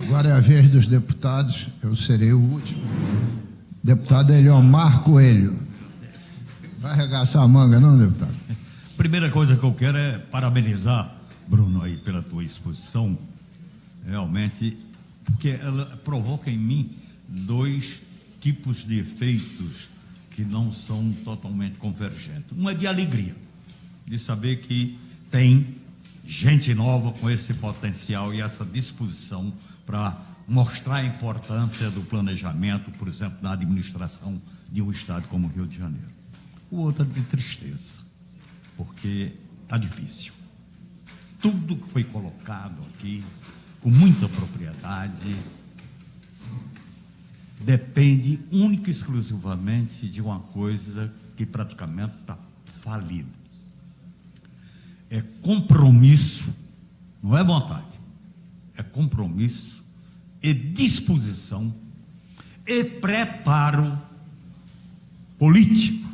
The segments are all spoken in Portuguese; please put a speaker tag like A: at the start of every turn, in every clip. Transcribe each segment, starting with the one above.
A: Agora é a vez dos deputados, eu serei o último. Deputado Eliomar Coelho. Vai arregaçar a manga, não, deputado?
B: Primeira coisa que eu quero é parabenizar, Bruno, aí pela tua exposição, realmente, porque ela provoca em mim dois tipos de efeitos que não são totalmente convergentes. Um é de alegria, de saber que tem gente nova com esse potencial e essa disposição para mostrar a importância do planejamento, por exemplo, na administração de um estado como o Rio de Janeiro. O outro é de tristeza, porque está difícil. Tudo que foi colocado aqui, com muita propriedade, depende única e exclusivamente de uma coisa que praticamente está falida. É compromisso, não é vontade, é compromisso e disposição e preparo político.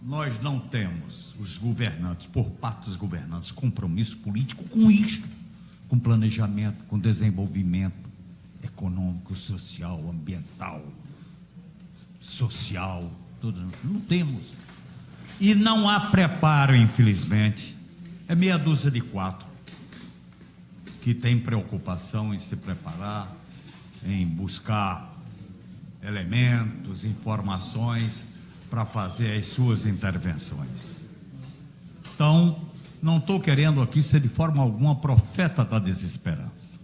B: Nós não temos, os governantes, por parte dos governantes, compromisso político com isto, com planejamento, com desenvolvimento econômico, social, ambiental, social, tudo. Não temos. E não há preparo, infelizmente. É meia dúzia de quatro que tem preocupação em se preparar, em buscar elementos, informações para fazer as suas intervenções. Então, não estou querendo aqui ser de forma alguma profeta da desesperança,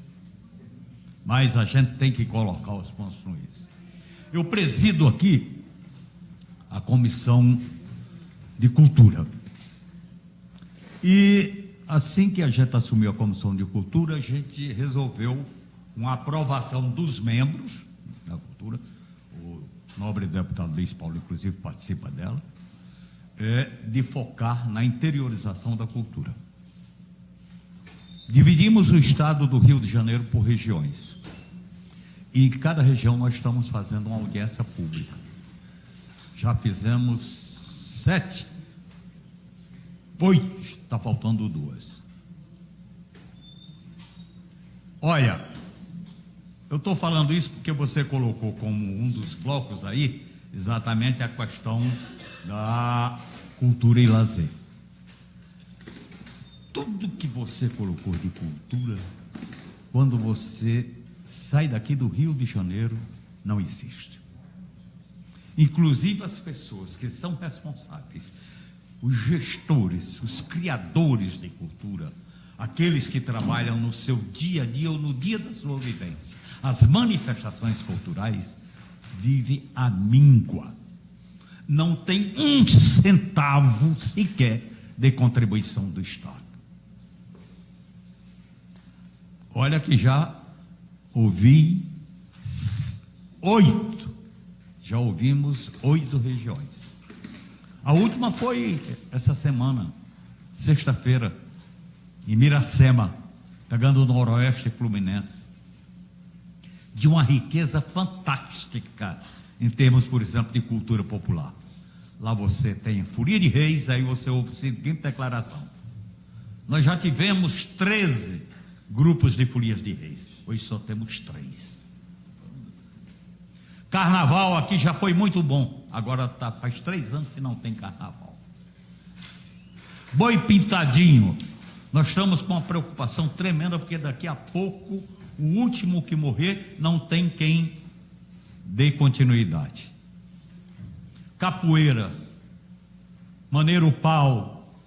B: mas a gente tem que colocar os pontos no is. Eu presido aqui a Comissão de Cultura. E assim que a gente assumiu a Comissão de Cultura, a gente resolveu uma aprovação dos membros da cultura. O nobre deputado Luiz Paulo, inclusive, participa dela, de focar na interiorização da cultura. Dividimos o estado do Rio de Janeiro por regiões. E em cada região nós estamos fazendo uma audiência pública. Já fizemos 7, 8, está faltando 2. Olha, eu estou falando isso porque você colocou como um dos blocos aí, exatamente a questão da cultura e lazer. Tudo que você colocou de cultura, quando você sai daqui do Rio de Janeiro, não existe. Inclusive as pessoas que são responsáveis, os gestores, os criadores de cultura, aqueles que trabalham no seu dia a dia ou no dia da sua vivência, as manifestações culturais, vivem à míngua. Não tem um centavo sequer de contribuição do Estado. Olha que já ouvi 8, já ouvimos 8 regiões. A última foi essa semana, sexta-feira, em Miracema, pegando o noroeste fluminense, de uma riqueza fantástica em termos, por exemplo, de cultura popular. Lá você tem Folia de Reis, aí você ouve a seguinte declaração: nós já tivemos 13 grupos de folias de reis, hoje só temos 3. Carnaval aqui já foi muito bom, agora faz 3 anos que não tem carnaval. Boi pintadinho, nós estamos com uma preocupação tremenda, porque daqui a pouco o último que morrer não tem quem dê continuidade. Capoeira, maneiro pau.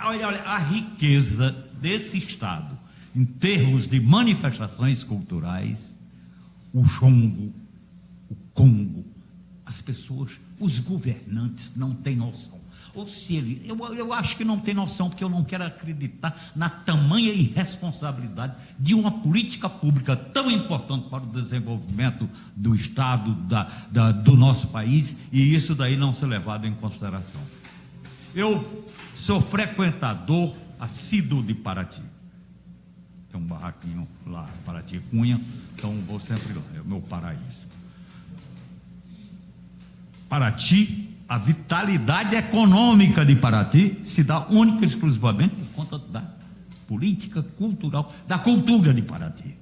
B: Olha, a riqueza desse estado em termos de manifestações culturais, o jongo, o congo, as pessoas, os governantes não têm noção. Ou se eu acho que não tem noção, porque eu não quero acreditar na tamanha irresponsabilidade de uma política pública tão importante para o desenvolvimento do Estado, do nosso país, e isso daí não ser levado em consideração. Eu sou frequentador assíduo de Paraty. Tem um barraquinho lá, Paraty Cunha, então vou sempre lá, é o meu paraíso. Paraty, a vitalidade econômica de Paraty se dá única e exclusivamente por conta da política, cultural, da cultura de Paraty.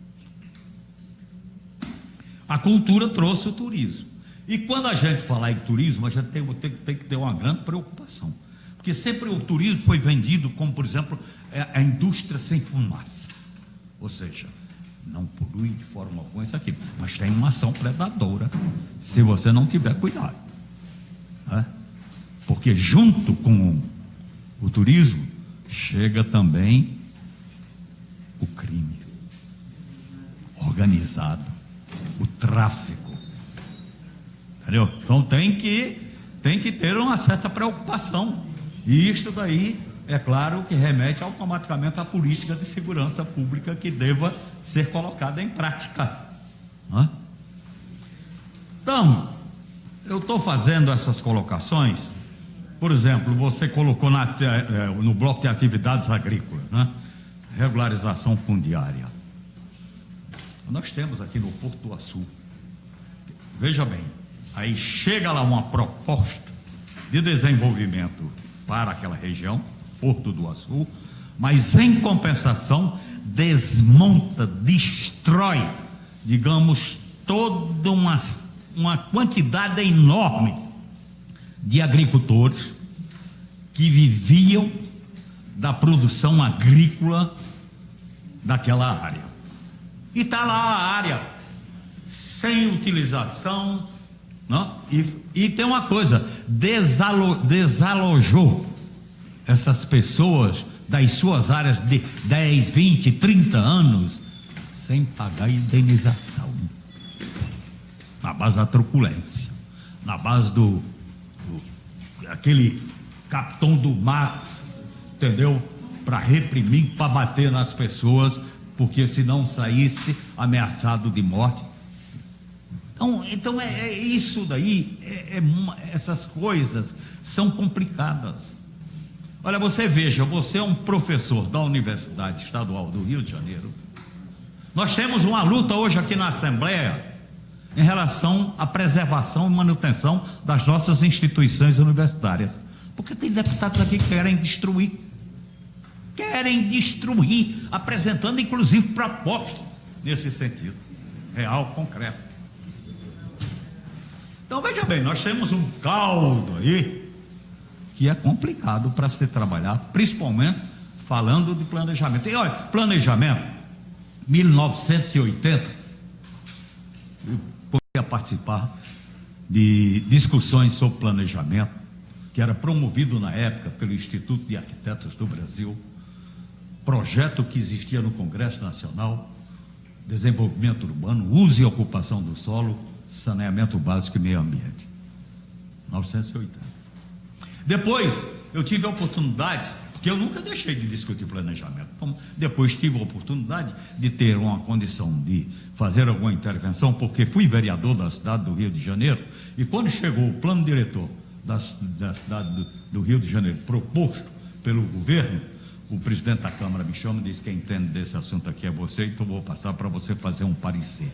B: A cultura trouxe o turismo. E quando a gente falar em turismo, a gente tem que ter uma grande preocupação. Porque sempre o turismo foi vendido como, por exemplo, a indústria sem fumaça. Ou seja, não polui de forma alguma isso aqui. Mas tem uma ação predadora, se você não tiver cuidado. Né? Porque junto com o turismo, chega também o crime organizado, o tráfico. Entendeu? Então tem que ter uma certa preocupação. E isto daí, é claro, que remete automaticamente à política de segurança pública que deva ser colocada em prática. Né? Então, eu estou fazendo essas colocações. Por exemplo, você colocou no bloco de atividades agrícolas, né? Regularização fundiária. Nós temos aqui no Porto do Açu, veja bem, aí chega lá uma proposta de desenvolvimento para aquela região, Porto do Açu, mas em compensação desmonta, destrói, digamos, toda uma quantidade enorme de agricultores que viviam da produção agrícola daquela área. E está lá a área sem utilização, não? E tem uma coisa, desalojou essas pessoas das suas áreas de 10, 20, 30 anos sem pagar indenização, na base da truculência, na base aquele capitão do mato, entendeu? Para reprimir, para bater nas pessoas, porque se não saísse ameaçado de morte. Então isso daí, essas coisas são complicadas. Olha, você veja, você é um professor da Universidade Estadual do Rio de Janeiro. Nós temos uma luta hoje aqui na Assembleia em relação à preservação e manutenção das nossas instituições universitárias. Porque tem deputados aqui que querem destruir, apresentando inclusive propostas nesse sentido, real, concreto. Então veja bem, nós temos um caldo aí que é complicado para se trabalhar, principalmente falando de planejamento. E olha, planejamento, 1980, eu comecei a participar de discussões sobre planejamento, que era promovido na época pelo Instituto de Arquitetos do Brasil, projeto que existia no Congresso Nacional, desenvolvimento urbano, uso e ocupação do solo, saneamento básico e meio ambiente, 1980. Depois, eu tive a oportunidade, porque eu nunca deixei de discutir planejamento, então, depois tive a oportunidade de ter uma condição de fazer alguma intervenção, porque fui vereador da cidade do Rio de Janeiro, e quando chegou o plano diretor da cidade do Rio de Janeiro, proposto pelo governo, o presidente da Câmara me chama e diz: quem entende desse assunto aqui é você, então vou passar para você fazer um parecer,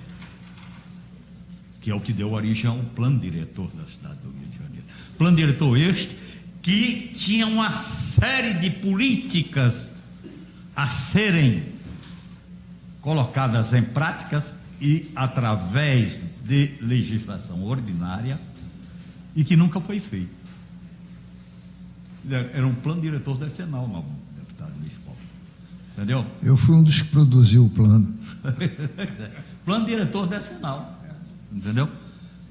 B: que é o que deu origem ao plano diretor da cidade do Rio de Janeiro. Plano diretor este que tinha uma série de políticas a serem colocadas em práticas e através de legislação ordinária, e que nunca foi feito. Era um plano diretor decenal, não, deputado municipal. Entendeu?
A: Eu fui um dos que produziu o plano.
B: Plano diretor decenal. Entendeu?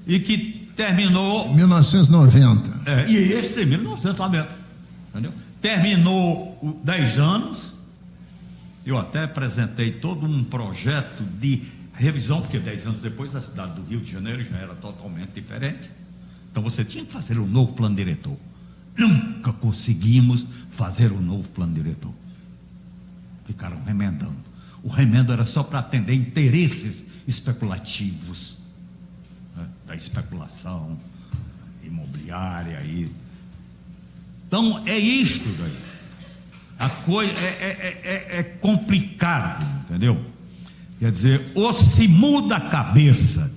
B: E que terminou...
A: 1990.
B: E este em 1990. Entendeu? Terminou 10 anos. Eu até apresentei todo um projeto de revisão, porque 10 anos depois a cidade do Rio de Janeiro já era totalmente diferente. Então você tinha que fazer um novo plano diretor. Nunca conseguimos fazer um novo plano diretor. Ficaram remendando. O remendo era só para atender interesses especulativos, né, da especulação imobiliária. Então é isto daí. A coisa é complicado, entendeu? Quer dizer, ou se muda a cabeça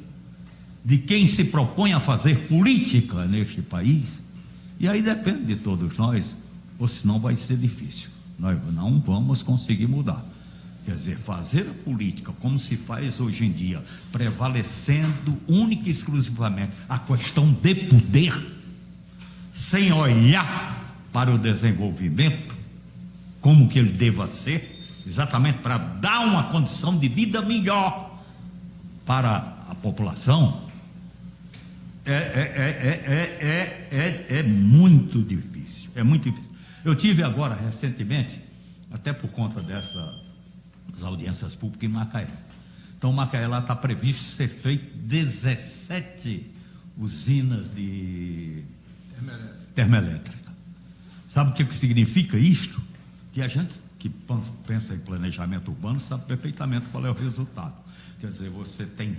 B: de quem se propõe a fazer política neste país, e aí depende de todos nós, ou senão vai ser difícil. nós não vamos conseguir mudar. Quer dizer, fazer a política como se faz hoje em dia, prevalecendo única e exclusivamente a questão de poder, sem olhar para o desenvolvimento, como que ele deva ser, exatamente para dar uma condição de vida melhor para a população, é muito difícil, é muito difícil. Eu tive agora, recentemente, até por conta dessas audiências públicas em Macaé. Então, Macaé lá está previsto ser feito 17 usinas de termoelétrica. Sabe o que significa isto? Que a gente que pensa em planejamento urbano sabe perfeitamente qual é o resultado. Quer dizer, você tem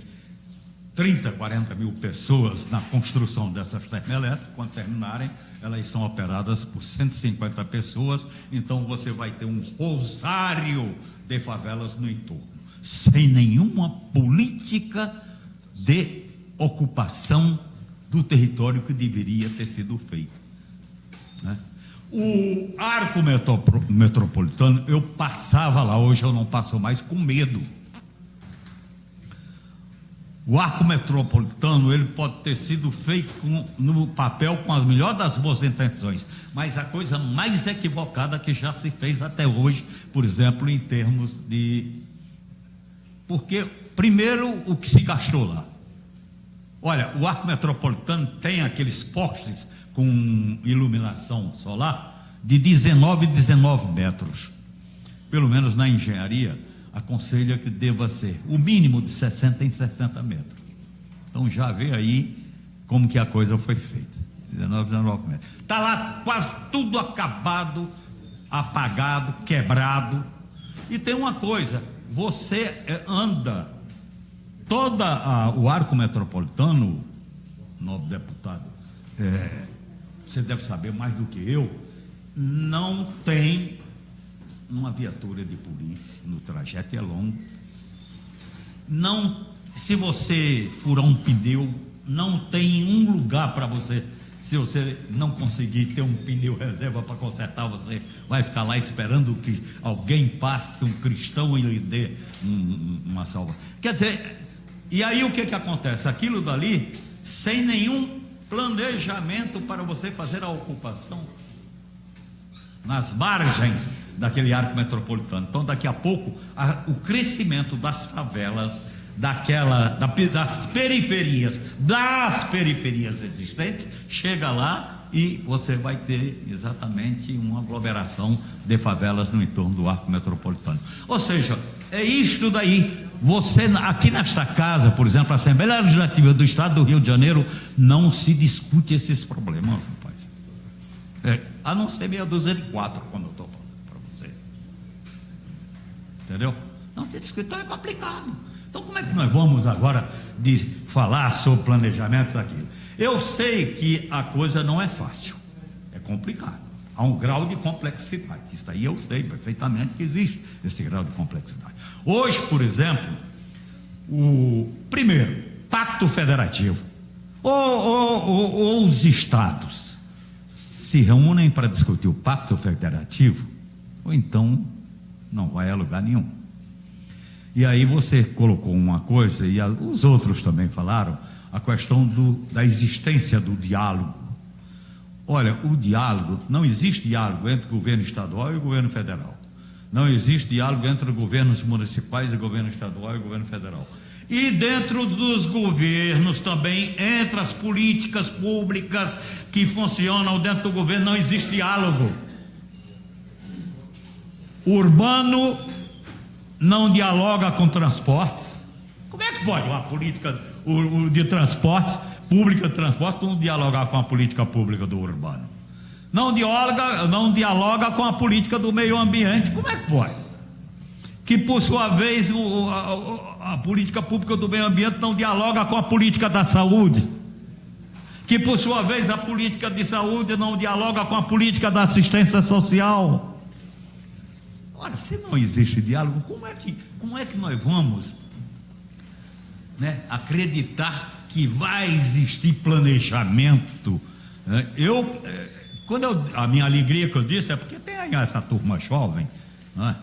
B: 30, 40 mil pessoas na construção dessas termoelétricas. Quando terminarem, elas são operadas por 150 pessoas, então você vai ter um rosário de favelas no entorno, sem nenhuma política de ocupação do território que deveria ter sido feito, né? O arco metropolitano, eu passava lá, hoje eu não passo mais com medo. O arco metropolitano, ele pode ter sido feito no papel com as melhores das boas intenções, mas a coisa mais equivocada que já se fez até hoje, por exemplo, em termos de... Porque, primeiro, o que se gastou lá. Olha, o arco metropolitano tem aqueles postes com iluminação solar de 19 metros. Pelo menos na engenharia, aconselha que deva ser o mínimo de 60 em 60 metros. Então já vê aí como que a coisa foi feita. 19 metros. Está lá quase tudo acabado, apagado, quebrado. E tem uma coisa, você anda o arco metropolitano, novo deputado, você deve saber mais do que eu, não tem uma viatura de polícia, no trajeto é longo. Não, se você furar um pneu, não tem um lugar para você. Se você não conseguir ter um pneu reserva para consertar, você vai ficar lá esperando que alguém passe, um cristão, e lhe dê uma salva. Quer dizer, e aí o que acontece? Aquilo dali, sem nenhum planejamento para você fazer a ocupação nas margens daquele arco metropolitano. Então, daqui a pouco, o crescimento das favelas, das periferias existentes, chega lá e você vai ter exatamente uma aglomeração de favelas no entorno do arco metropolitano. Ou seja, é isto daí. Você, aqui nesta casa, por exemplo, a Assembleia Legislativa do Estado do Rio de Janeiro, não se discute esses problemas, rapaz. A não ser meia dúzia de quatro, quando eu estou falando para você. Entendeu? Não se discute, então é complicado. Então como é que nós vamos agora falar sobre planejamento daquilo? Eu sei que a coisa não é fácil, é complicado. Há um grau de complexidade, isso aí eu sei perfeitamente que existe esse grau de complexidade. Hoje, por exemplo, o primeiro, pacto federativo, ou os estados se reúnem para discutir o pacto federativo, ou então não vai a lugar nenhum. E aí você colocou uma coisa, e os outros também falaram, a questão da existência do diálogo. Olha, o diálogo, não existe diálogo entre o governo estadual e o governo federal. Não existe diálogo entre governos municipais e governo estadual e governo federal. E dentro dos governos também, entre as políticas públicas que funcionam dentro do governo, não existe diálogo. O urbano não dialoga com transportes. Como é que pode uma política de transportes, pública de transporte, não dialogar com a política pública do urbano? Não dialoga com a política do meio ambiente. Como é que pode? Que por sua vez a política pública do meio ambiente não dialoga com a política da saúde, que por sua vez a política de saúde não dialoga com a política da assistência social. Ora, se não existe diálogo, como é que nós vamos, né, acreditar que vai existir planejamento? Eu A minha alegria que eu disse é porque tem aí essa turma jovem, né?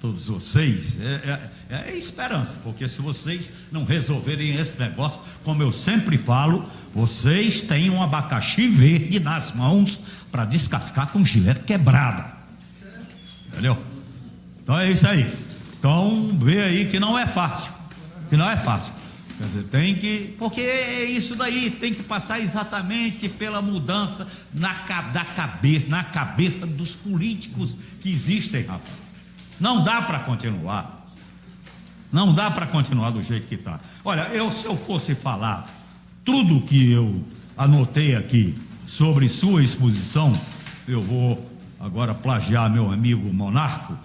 B: Todos vocês, é esperança, porque se vocês não resolverem esse negócio, como eu sempre falo, vocês têm um abacaxi verde nas mãos para descascar com gilete quebrada, entendeu? Então é isso aí. Então vê aí que não é fácil, quer dizer, porque é isso daí, tem que passar exatamente pela mudança na cabeça dos políticos que existem, rapaz. Não dá para continuar. Não dá para continuar do jeito que está. Olha, se eu fosse falar tudo que eu anotei aqui sobre sua exposição, eu vou agora plagiar meu amigo Monarco.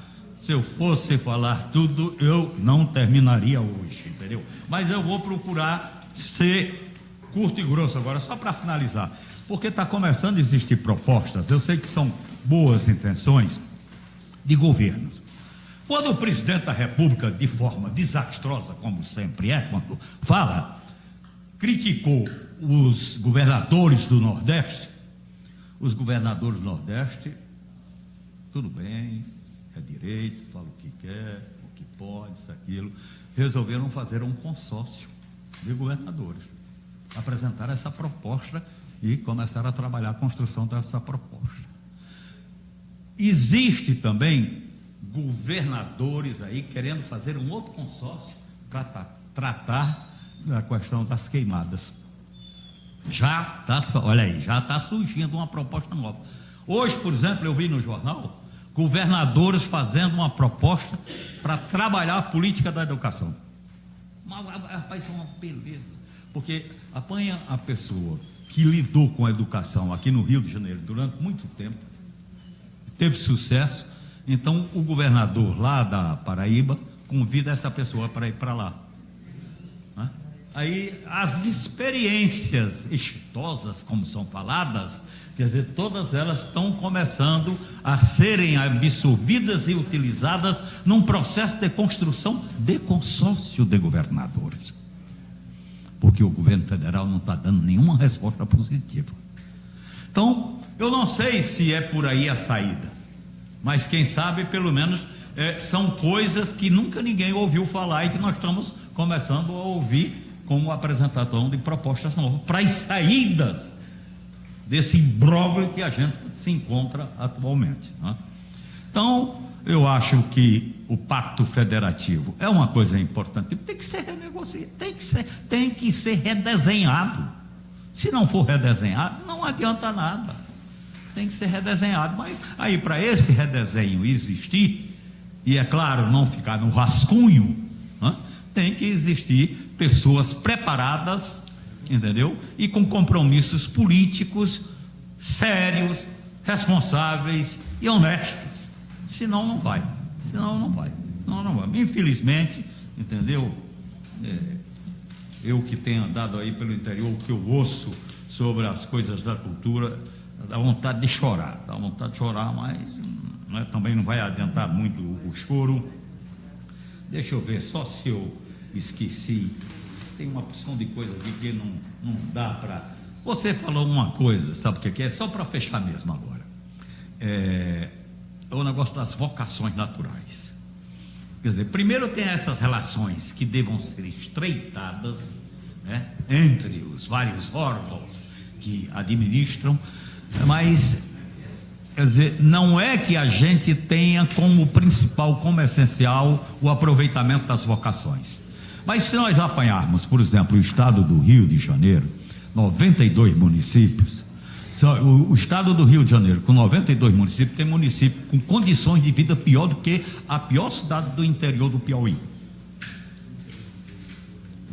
B: Se eu fosse falar tudo, eu não terminaria hoje, entendeu? Mas eu vou procurar ser curto e grosso agora, só para finalizar. Porque está começando a existir propostas, eu sei que são boas intenções, de governos. Quando o presidente da República, de forma desastrosa, como sempre é, quando fala, criticou os governadores do Nordeste, tudo bem, é direito, fala o que quer, o que pode, isso, aquilo, resolveram fazer um consórcio de governadores, apresentaram essa proposta e começaram a trabalhar a construção dessa proposta. Existe também governadores aí querendo fazer um outro consórcio para tratar da questão das queimadas. Olha aí, já está surgindo uma proposta nova. Hoje, por exemplo, eu vi no jornal governadores fazendo uma proposta para trabalhar a política da educação. Rapaz, isso é uma beleza, porque apanha a pessoa que lidou com a educação aqui no Rio de Janeiro durante muito tempo, teve sucesso. Então o governador lá da Paraíba convida essa pessoa para ir para lá, né? Aí as experiências exitosas, como são faladas, quer dizer, todas elas estão começando a serem absorvidas e utilizadas num processo de construção de consórcio de governadores, porque o governo federal não está dando nenhuma resposta positiva. Então eu não sei se é por aí a saída, mas quem sabe, pelo menos, são coisas que nunca ninguém ouviu falar e que nós estamos começando a ouvir como apresentação de propostas novas para as saídas desse imbróglio que a gente se encontra atualmente, né? Então, eu acho que o pacto federativo é uma coisa importante, tem que ser renegociado, tem que ser redesenhado. Se não for redesenhado, não adianta nada. Tem que ser redesenhado, mas aí para esse redesenho existir, e é claro, não ficar no rascunho, né, tem que existir pessoas preparadas, entendeu? E com compromissos políticos sérios, responsáveis e honestos. Senão não vai. Infelizmente, entendeu? Eu que tenho andado aí pelo interior, o que eu ouço sobre as coisas da cultura, dá vontade de chorar, mas né, também não vai adiantar muito o choro. Deixa eu ver, só se eu esqueci, tem uma opção de coisa aqui que não dá para... Você falou uma coisa, sabe o que é? Só para fechar mesmo agora, é o negócio das vocações naturais. Quer dizer, primeiro tem essas relações que devam ser estreitadas, né, entre os vários órgãos que administram, mas, quer dizer, não é que a gente tenha como principal, como essencial, o aproveitamento das vocações. Mas se nós apanharmos, por exemplo, o estado do Rio de Janeiro, 92 municípios, o estado do Rio de Janeiro, com 92 municípios, tem município com condições de vida pior do que a pior cidade do interior do Piauí.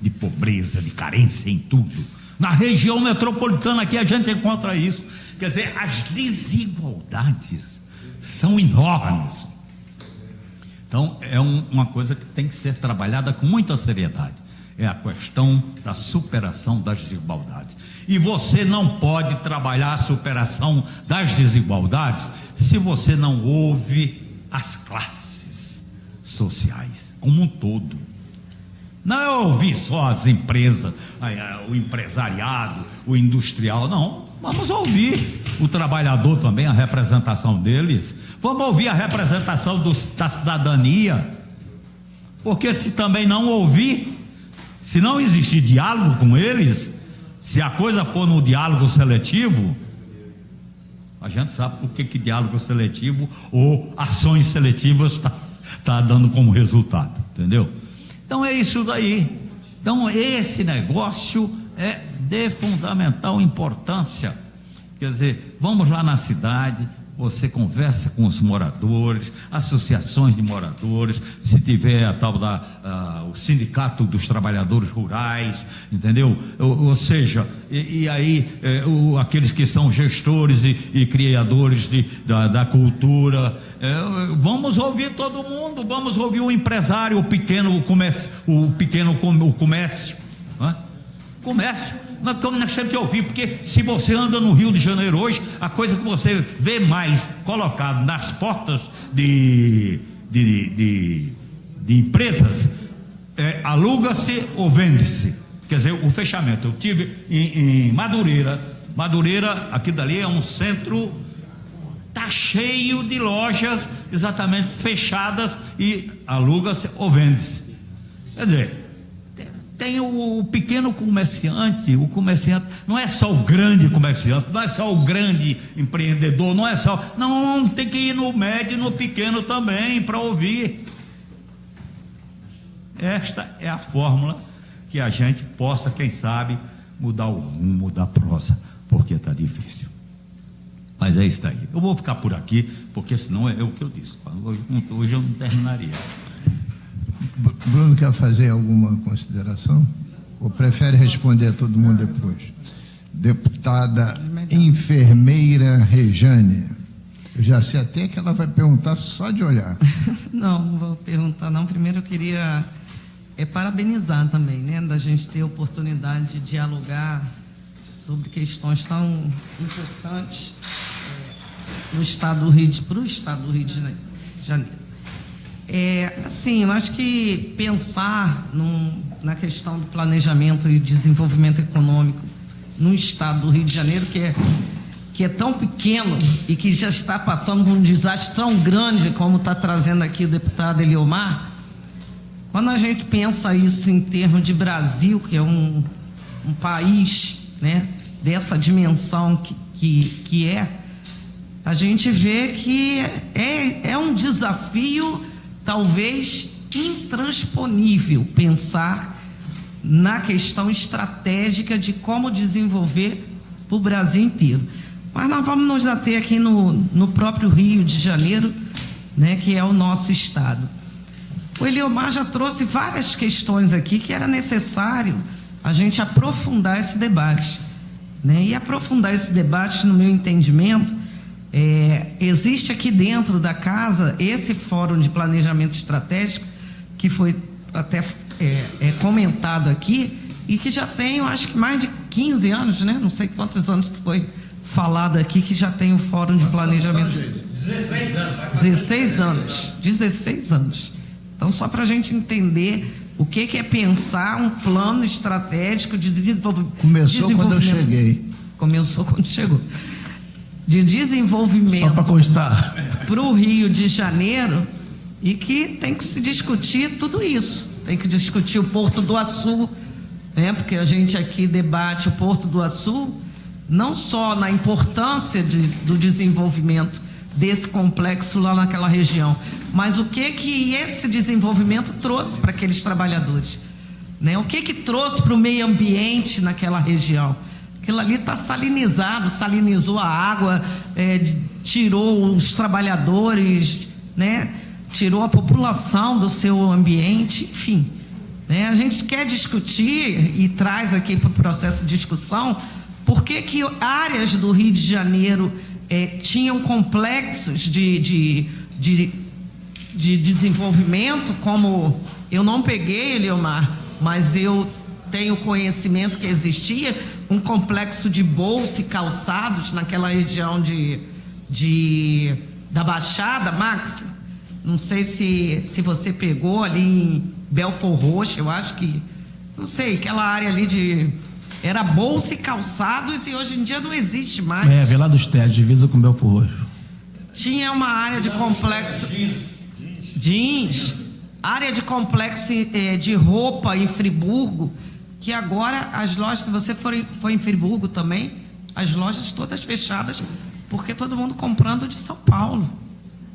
B: De pobreza, de carência em tudo. Na região metropolitana aqui a gente encontra isso. Quer dizer, as desigualdades são enormes. Então, é uma coisa que tem que ser trabalhada com muita seriedade. É a questão da superação das desigualdades. E você não pode trabalhar a superação das desigualdades se você não ouve as classes sociais como um todo. Não é ouvir só as empresas, o empresariado, o industrial, não. Vamos ouvir o trabalhador também, a representação deles. Vamos ouvir a representação da cidadania. Porque se também não ouvir, se não existir diálogo com eles, se a coisa for no diálogo seletivo, a gente sabe por que diálogo seletivo ou ações seletivas tá dando como resultado, entendeu? Então é isso daí. Então esse negócio é de fundamental importância. Quer dizer, vamos lá na cidade, você conversa com os moradores, associações de moradores, se tiver a tal o sindicato dos trabalhadores rurais, entendeu? Ou seja, e aí aqueles que são gestores e criadores da cultura, vamos ouvir todo mundo, vamos ouvir o empresário, o pequeno comércio, não é? Nós temos que ouvir, porque se você anda no Rio de Janeiro hoje, a coisa que você vê mais colocado nas portas de empresas aluga-se ou vende-se. Quer dizer, o fechamento. Eu tive em Madureira, aqui dali é um centro, está cheio de lojas exatamente fechadas e aluga-se ou vende-se. Quer dizer, tem o pequeno comerciante, o comerciante não é só o grande comerciante, não é só o grande empreendedor, não, tem que ir no médio e no pequeno também para ouvir. Esta é a fórmula que a gente possa, quem sabe, mudar o rumo da prosa, porque está difícil. Mas é isso aí. Eu vou ficar por aqui, porque senão é o que eu disse. Hoje eu não terminaria.
A: Bruno, quer fazer alguma consideração? Ou prefere responder a todo mundo depois? Deputada enfermeira Rejane. Eu já sei até que ela vai perguntar só de olhar.
C: Não vou perguntar não. Primeiro eu queria parabenizar também, né? Da gente ter a oportunidade de dialogar sobre questões tão importantes no estado do Rio de Janeiro. Assim, eu acho que pensar na questão do planejamento e desenvolvimento econômico no estado do Rio de Janeiro, que é tão pequeno e que já está passando por um desastre tão grande, como está trazendo aqui o deputado Eliomar, quando a gente pensa isso em termos de Brasil, que é um país, né, dessa dimensão que a gente vê que é um desafio talvez intransponível pensar na questão estratégica de como desenvolver o Brasil inteiro. Mas nós vamos nos ater aqui no próprio Rio de Janeiro, né, que é o nosso estado. O Eliomar já trouxe várias questões aqui que era necessário a gente aprofundar esse debate, né? E aprofundar esse debate, no meu entendimento, existe aqui dentro da casa esse fórum de planejamento estratégico que foi até comentado aqui e que já tem, eu acho que mais de 15 anos, né? Não sei quantos anos que foi falado aqui que já tem o fórum de planejamento. 16 anos. 16 anos. Então, só para a gente entender o que é pensar um plano estratégico de desenvolvimento.
A: Começou quando eu cheguei.
C: Começou quando chegou. De desenvolvimento.
D: Só para constar.
C: Para o Rio de Janeiro, e que tem que se discutir tudo isso. Tem que discutir o Porto do Açu, né? Porque a gente aqui debate o Porto do Açu, não só na importância do desenvolvimento desse complexo lá naquela região, mas o que esse desenvolvimento trouxe para aqueles trabalhadores, né? O que trouxe para o meio ambiente naquela região. Aquilo ali está salinizado, salinizou a água, tirou os trabalhadores, né? Tirou a população do seu ambiente, enfim, né? A gente quer discutir e traz aqui para o processo de discussão por que áreas do Rio de Janeiro tinham complexos de desenvolvimento, como eu não peguei, Eliomar, mas eu tenho conhecimento que existia um complexo de bolsa e calçados naquela região da Baixada, Max. Não sei se você pegou ali em Belfort Roxo, eu acho que, não sei, aquela área ali Era bolsa e calçados e hoje em dia não existe mais.
D: Vila dos Teles, divisa com Belfor Roxo.
C: Tinha uma área de complexo... Jeans. Área de complexo de roupa em Friburgo, que agora as lojas, se você for em Friburgo também, as lojas todas fechadas, porque todo mundo comprando de São Paulo,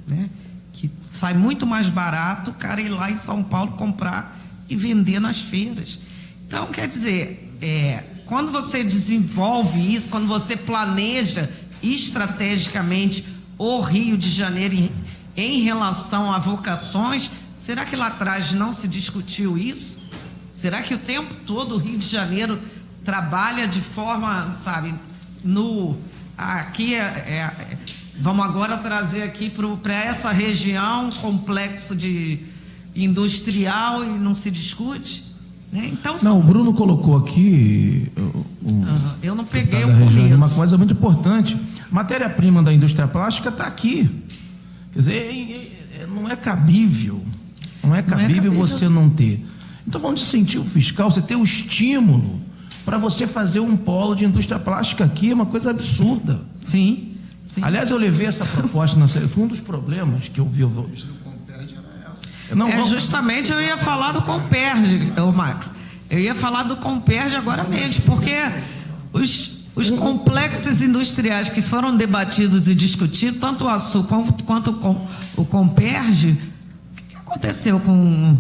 C: né? Que sai muito mais barato o cara ir lá em São Paulo comprar e vender nas feiras. Então, quer dizer, quando você desenvolve isso, quando você planeja estrategicamente o Rio de Janeiro em relação a vocações, será que lá atrás não se discutiu isso? Será que o tempo todo o Rio de Janeiro trabalha de forma, sabe, aqui vamos agora trazer aqui para essa região complexo de industrial e não se discute? Né? Então,
D: não, o Bruno colocou aqui
C: eu não peguei o
D: começo. Uma
C: começo.
D: coisa muito importante: matéria-prima da indústria plástica está aqui. Quer dizer, não é cabível você não ter. Então, falando de incentivo fiscal, você ter o estímulo para você fazer um polo de indústria plástica aqui, é uma coisa absurda.
C: Sim.
D: Aliás, eu levei essa proposta, foi um dos problemas que eu vi.
C: Justamente eu ia falar do Comperj, Max. Eu ia falar do Comperj agora mesmo, porque os complexos industriais que foram debatidos e discutidos, tanto o Açu quanto o Comperj, o que aconteceu com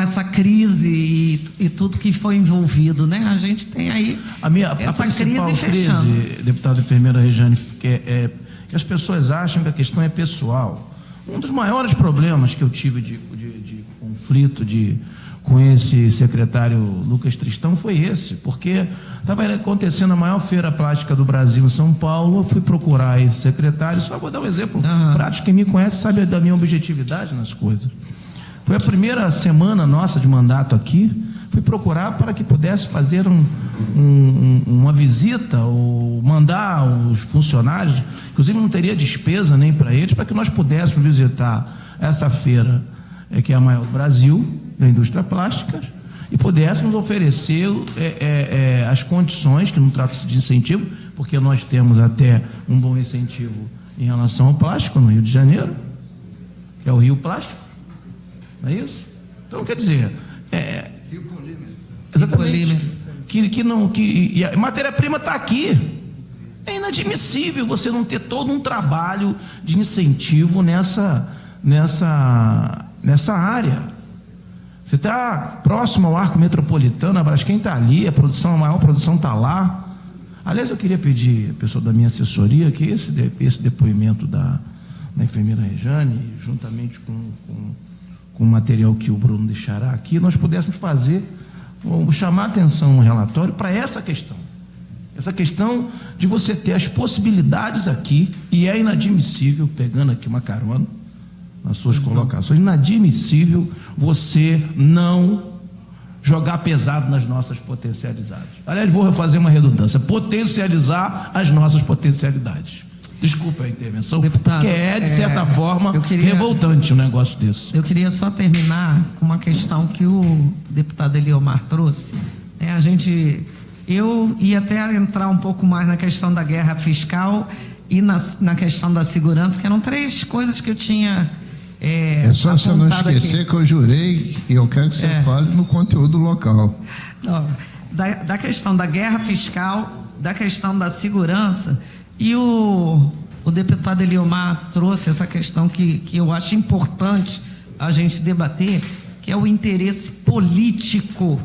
C: essa crise e tudo que foi envolvido, né? A gente tem aí essa
D: principal
C: crise,
D: deputada enfermeira Rejane, que as pessoas acham que a questão é pessoal. Um dos maiores problemas que eu tive de conflito com esse secretário Lucas Tristão foi esse, porque estava acontecendo a maior feira plástica do Brasil em São Paulo. Eu fui procurar esse secretário, só vou dar um exemplo prático. Quem me conhece sabe da minha objetividade nas coisas. Foi a primeira semana nossa de mandato aqui. Fui procurar para que pudesse fazer uma visita ou mandar os funcionários, inclusive não teria despesa nem para eles, para que nós pudéssemos visitar essa feira, que é a maior do Brasil, da indústria plástica, e pudéssemos oferecer as condições, que não trata-se de incentivo, porque nós temos até um bom incentivo em relação ao plástico no Rio de Janeiro, que é o Rio Plástico. Não é isso? Então, quer dizer, exatamente, e a matéria-prima está aqui. É inadmissível você não ter todo um trabalho de incentivo nessa área. Você está próximo ao arco metropolitano, a Braskem está ali, a maior produção está lá. Aliás, eu queria pedir à pessoa da minha assessoria que esse depoimento da enfermeira Rejane, juntamente com o material que o Bruno deixará aqui, nós pudéssemos chamar a atenção no relatório para essa questão de você ter as possibilidades aqui, e é inadmissível, pegando aqui uma carona nas suas colocações, inadmissível você não jogar pesado nas nossas potencialidades. Aliás, vou fazer uma redundância: potencializar as nossas potencialidades. Desculpa a intervenção, deputado, porque de certa forma, revoltante um negócio desse.
C: Eu queria só terminar com uma questão que o deputado Eliomar trouxe. Eu ia até entrar um pouco mais na questão da guerra fiscal e na questão da segurança, que eram 3 coisas que eu tinha
A: só você não esquecer aqui, que eu jurei, e eu quero que você fale no conteúdo local.
C: Não, da questão da guerra fiscal, da questão da segurança. E o deputado Eliomar trouxe essa questão que eu acho importante a gente debater, que é o interesse político,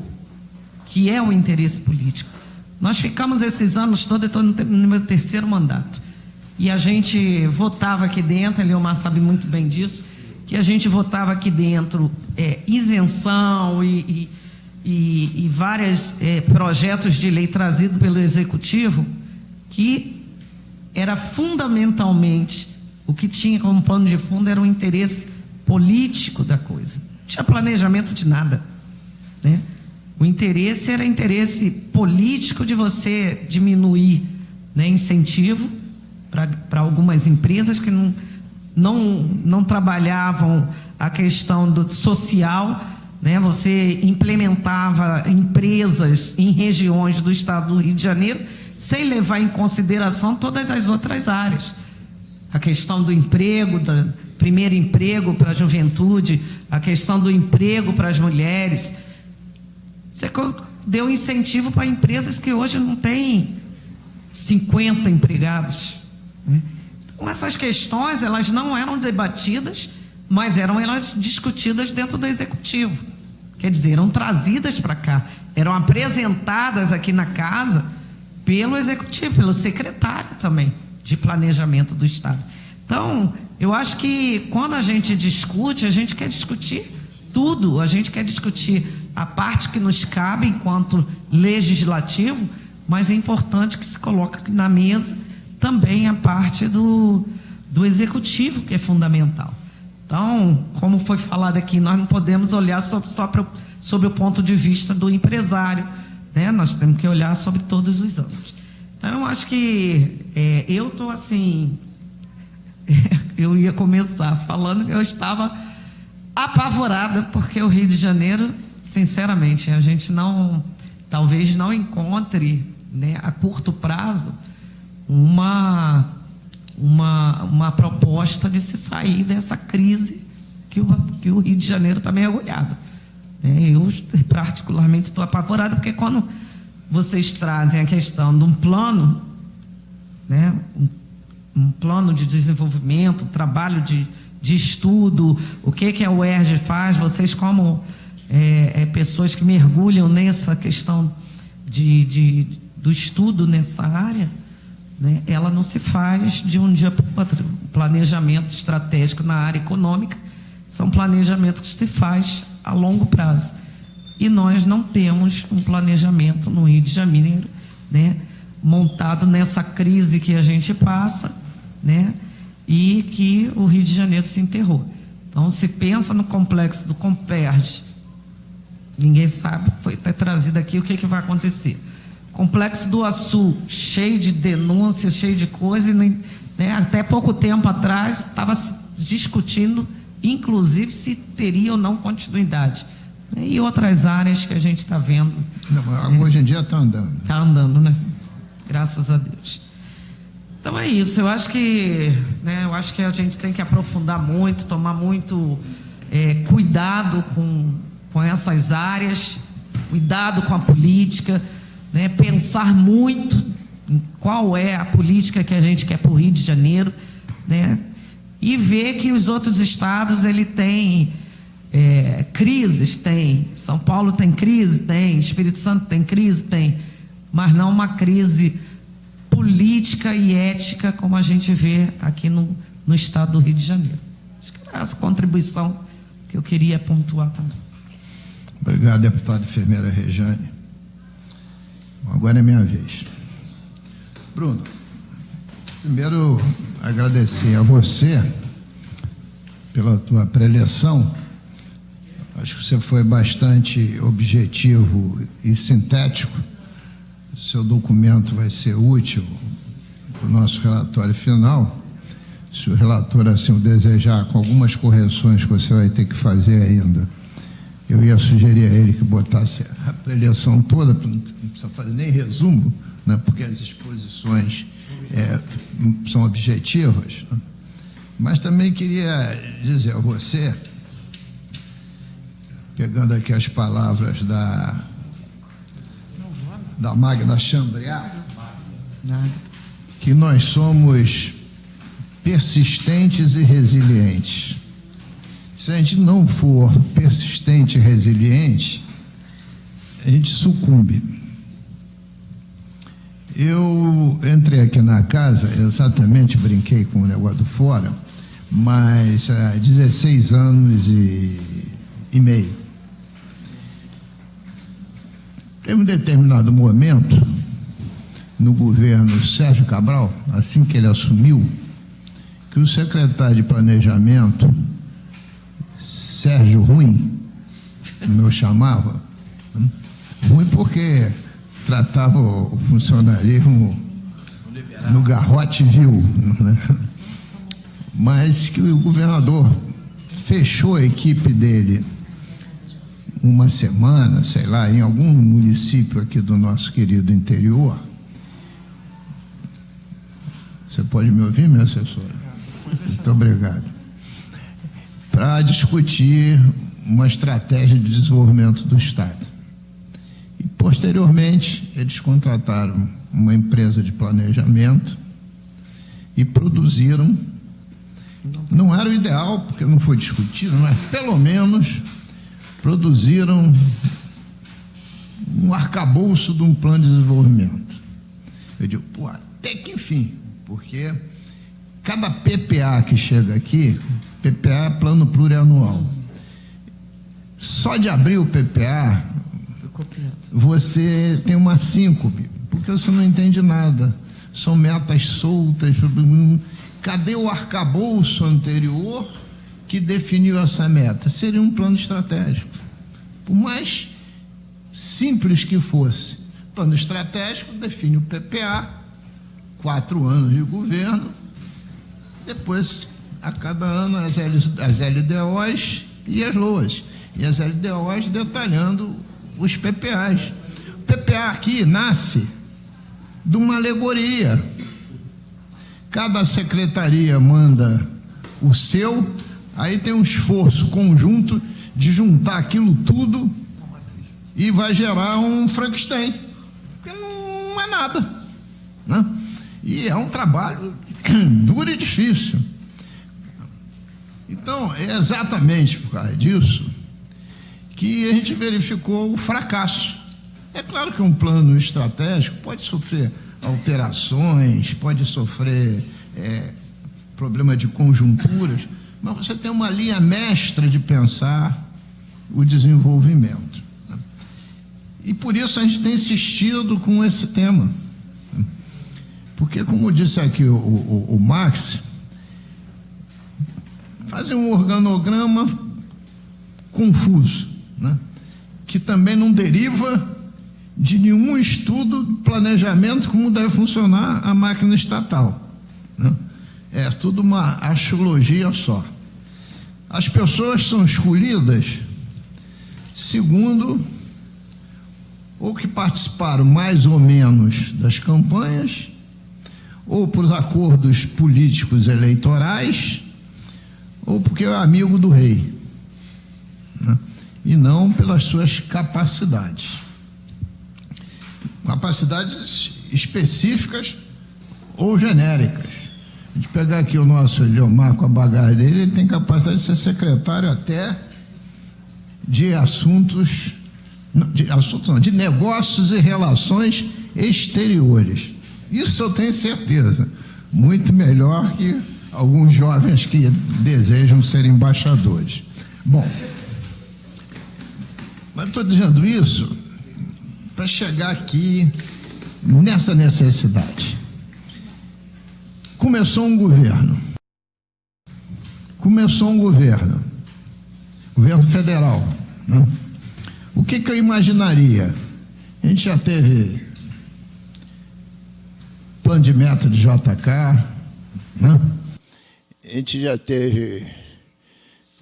C: Nós ficamos esses anos todos, eu estou no meu 3º mandato, e a gente votava aqui dentro, Eliomar sabe muito bem disso, que a gente votava aqui dentro isenção e vários projetos de lei trazidos pelo Executivo, que era fundamentalmente, o que tinha como pano de fundo era o interesse político da coisa. Não tinha planejamento de nada, né? O interesse era interesse político de você diminuir, né, incentivo para algumas empresas que não trabalhavam a questão do social, né? Você implementava empresas em regiões do estado do Rio de Janeiro sem levar em consideração todas as outras áreas. A questão do emprego, do primeiro emprego para a juventude, a questão do emprego para as mulheres. Você deu incentivo para empresas que hoje não têm 50 empregados, né? Então, essas questões, elas não eram debatidas, mas elas discutidas dentro do Executivo. Quer dizer, eram trazidas para cá, eram apresentadas aqui na casa pelo Executivo, pelo secretário também de Planejamento do Estado. Então, eu acho que quando a gente discute, a gente quer discutir tudo, a gente quer discutir a parte que nos cabe enquanto legislativo, mas é importante que se coloque na mesa também a parte do Executivo, que é fundamental. Então, como foi falado aqui, nós não podemos olhar só sobre o ponto de vista do empresário, né? Nós temos que olhar sobre todos os âmbitos. Então, eu acho que eu estou assim... eu ia começar falando que eu estava apavorada, porque o Rio de Janeiro, sinceramente, a gente talvez não encontre, né, a curto prazo uma proposta de se sair dessa crise que o Rio de Janeiro está mergulhado. Eu, particularmente, estou apavorada, porque quando vocês trazem a questão de um plano, né, um plano de desenvolvimento, trabalho de estudo, o que a UERJ faz, vocês como pessoas que mergulham nessa questão do estudo nessa área, né, ela não se faz de um dia para o outro. O planejamento estratégico na área econômica são planejamentos que se faz a longo prazo. E nós não temos um planejamento no Rio de Janeiro, né, montado nessa crise que a gente passa, né, e que o Rio de Janeiro se enterrou. Então, se pensa no complexo do Comperj, ninguém sabe, foi até trazido aqui o que vai acontecer. Complexo do Açu, cheio de denúncias, cheio de coisa, né, até pouco tempo atrás estava se discutindo, inclusive, se teria ou não continuidade. E outras áreas que a gente está vendo.
A: Não, hoje em dia está andando.
C: Está andando, né? Graças a Deus. Então é isso. Eu acho que a gente tem que aprofundar muito, tomar muito cuidado com essas áreas, cuidado com a política, né? Pensar muito em qual é a política que a gente quer para o Rio de Janeiro, né? E ver que os outros estados têm crises, tem. São Paulo tem crise, tem. Espírito Santo tem crise, tem. Mas não uma crise política e ética como a gente vê aqui no estado do Rio de Janeiro. Acho que era essa contribuição que eu queria pontuar também.
A: Obrigado, deputada enfermeira Rejane. Agora é minha vez. Bruno, primeiro agradecer a você pela tua preleção. Acho que você foi bastante objetivo e sintético. Seu documento vai ser útil para o nosso relatório final. Se o relator assim o desejar, com algumas correções que você vai ter que fazer ainda, eu ia sugerir a ele que botasse a preleção toda, não precisa fazer nem resumo, né, porque as exposições são objetivas. Né? Mas também queria dizer a você, pegando aqui as palavras da Magna Chambriard, que nós somos persistentes e resilientes. Se a gente não for persistente e resiliente, a gente sucumbe. Eu entrei aqui na casa, exatamente, brinquei com o negócio do fórum, mas há 16 anos e meio. Teve um determinado momento, no governo Sérgio Cabral, assim que ele assumiu, que o secretário de Planejamento, Sérgio Ruim, como eu chamava, ruim porque tratava o funcionalismo no garrote vil, né? Mas que o governador fechou a equipe dele uma semana, sei lá, em algum município aqui do nosso querido interior. Você pode me ouvir, minha assessora? Muito obrigado. Para discutir uma estratégia de desenvolvimento do Estado. E, posteriormente, eles contrataram uma empresa de planejamento e produziram. Não era o ideal, porque não foi discutido, mas pelo menos produziram um arcabouço de um plano de desenvolvimento. Eu digo, pô, até que enfim, porque cada PPA que chega aqui, PPA é plano plurianual, só de abrir o PPA, você tem uma síncope, porque você não entende nada, são metas soltas. Cadê o arcabouço anterior que definiu essa meta? Seria um plano estratégico. Por mais simples que fosse, plano estratégico define o PPA, 4 anos de governo, depois, a cada ano, as LDOs e as LOAs. E as LDOs detalhando os PPAs. O PPA aqui nasce de uma alegoria. Cada secretaria manda o seu, aí tem um esforço conjunto de juntar aquilo tudo e vai gerar um Frankenstein, porque não é nada, né? E é um trabalho duro e difícil. Então, é exatamente por causa disso que a gente verificou o fracasso. É claro que um plano estratégico pode sofrer alterações, pode sofrer problema de conjunturas, mas você tem uma linha mestra de pensar o desenvolvimento. E por isso a gente tem insistido com esse tema. Porque, como disse aqui o Max, fazer um organograma confuso, né? Que também não deriva de nenhum estudo de planejamento como deve funcionar a máquina estatal, né? É tudo uma axiologia só. As pessoas são escolhidas segundo ou que participaram mais ou menos das campanhas, ou por acordos políticos eleitorais, ou porque é amigo do rei, né? E não pelas suas capacidades. Capacidades específicas ou genéricas. A gente pegar aqui o nosso Leomar com a bagagem dele, ele tem capacidade de ser secretário até de de negócios e relações exteriores. Isso eu tenho certeza, muito melhor que alguns jovens que desejam ser embaixadores. Bom, mas estou dizendo isso para chegar aqui nessa necessidade. Começou um governo federal, né? O que eu imaginaria? A gente já teve plano de meta de JK, né? A gente já teve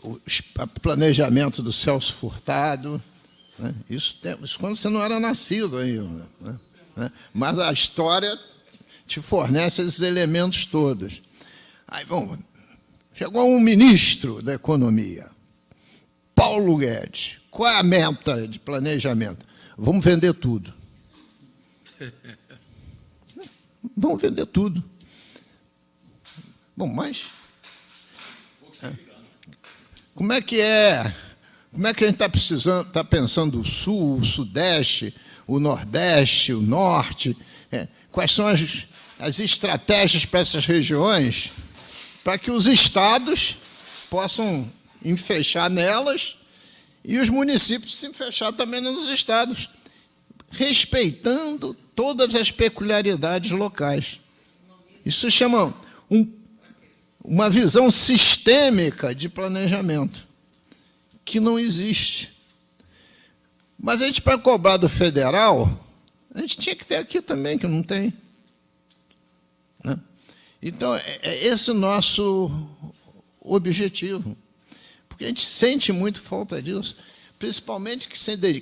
A: o planejamento do Celso Furtado, né? Isso quando você não era nascido ainda, né? Mas a história te fornece esses elementos todos. Aí, bom, chegou um ministro da Economia, Paulo Guedes. Qual é a meta de planejamento? Vamos vender tudo. Vamos vender tudo. Bom, mas como é que é? Como é que a gente está pensando o Sul, o Sudeste, o Nordeste, o Norte? Quais são as estratégias para essas regiões, para que os estados possam enfechar nelas e os municípios se fechar também nos estados, respeitando todas as peculiaridades locais. Isso chama uma visão sistêmica de planejamento, que não existe. Mas a gente, para cobrar do federal, a gente tinha que ter aqui também, que não tem, né? Então, é esse o nosso objetivo, porque a gente sente muito falta disso. principalmente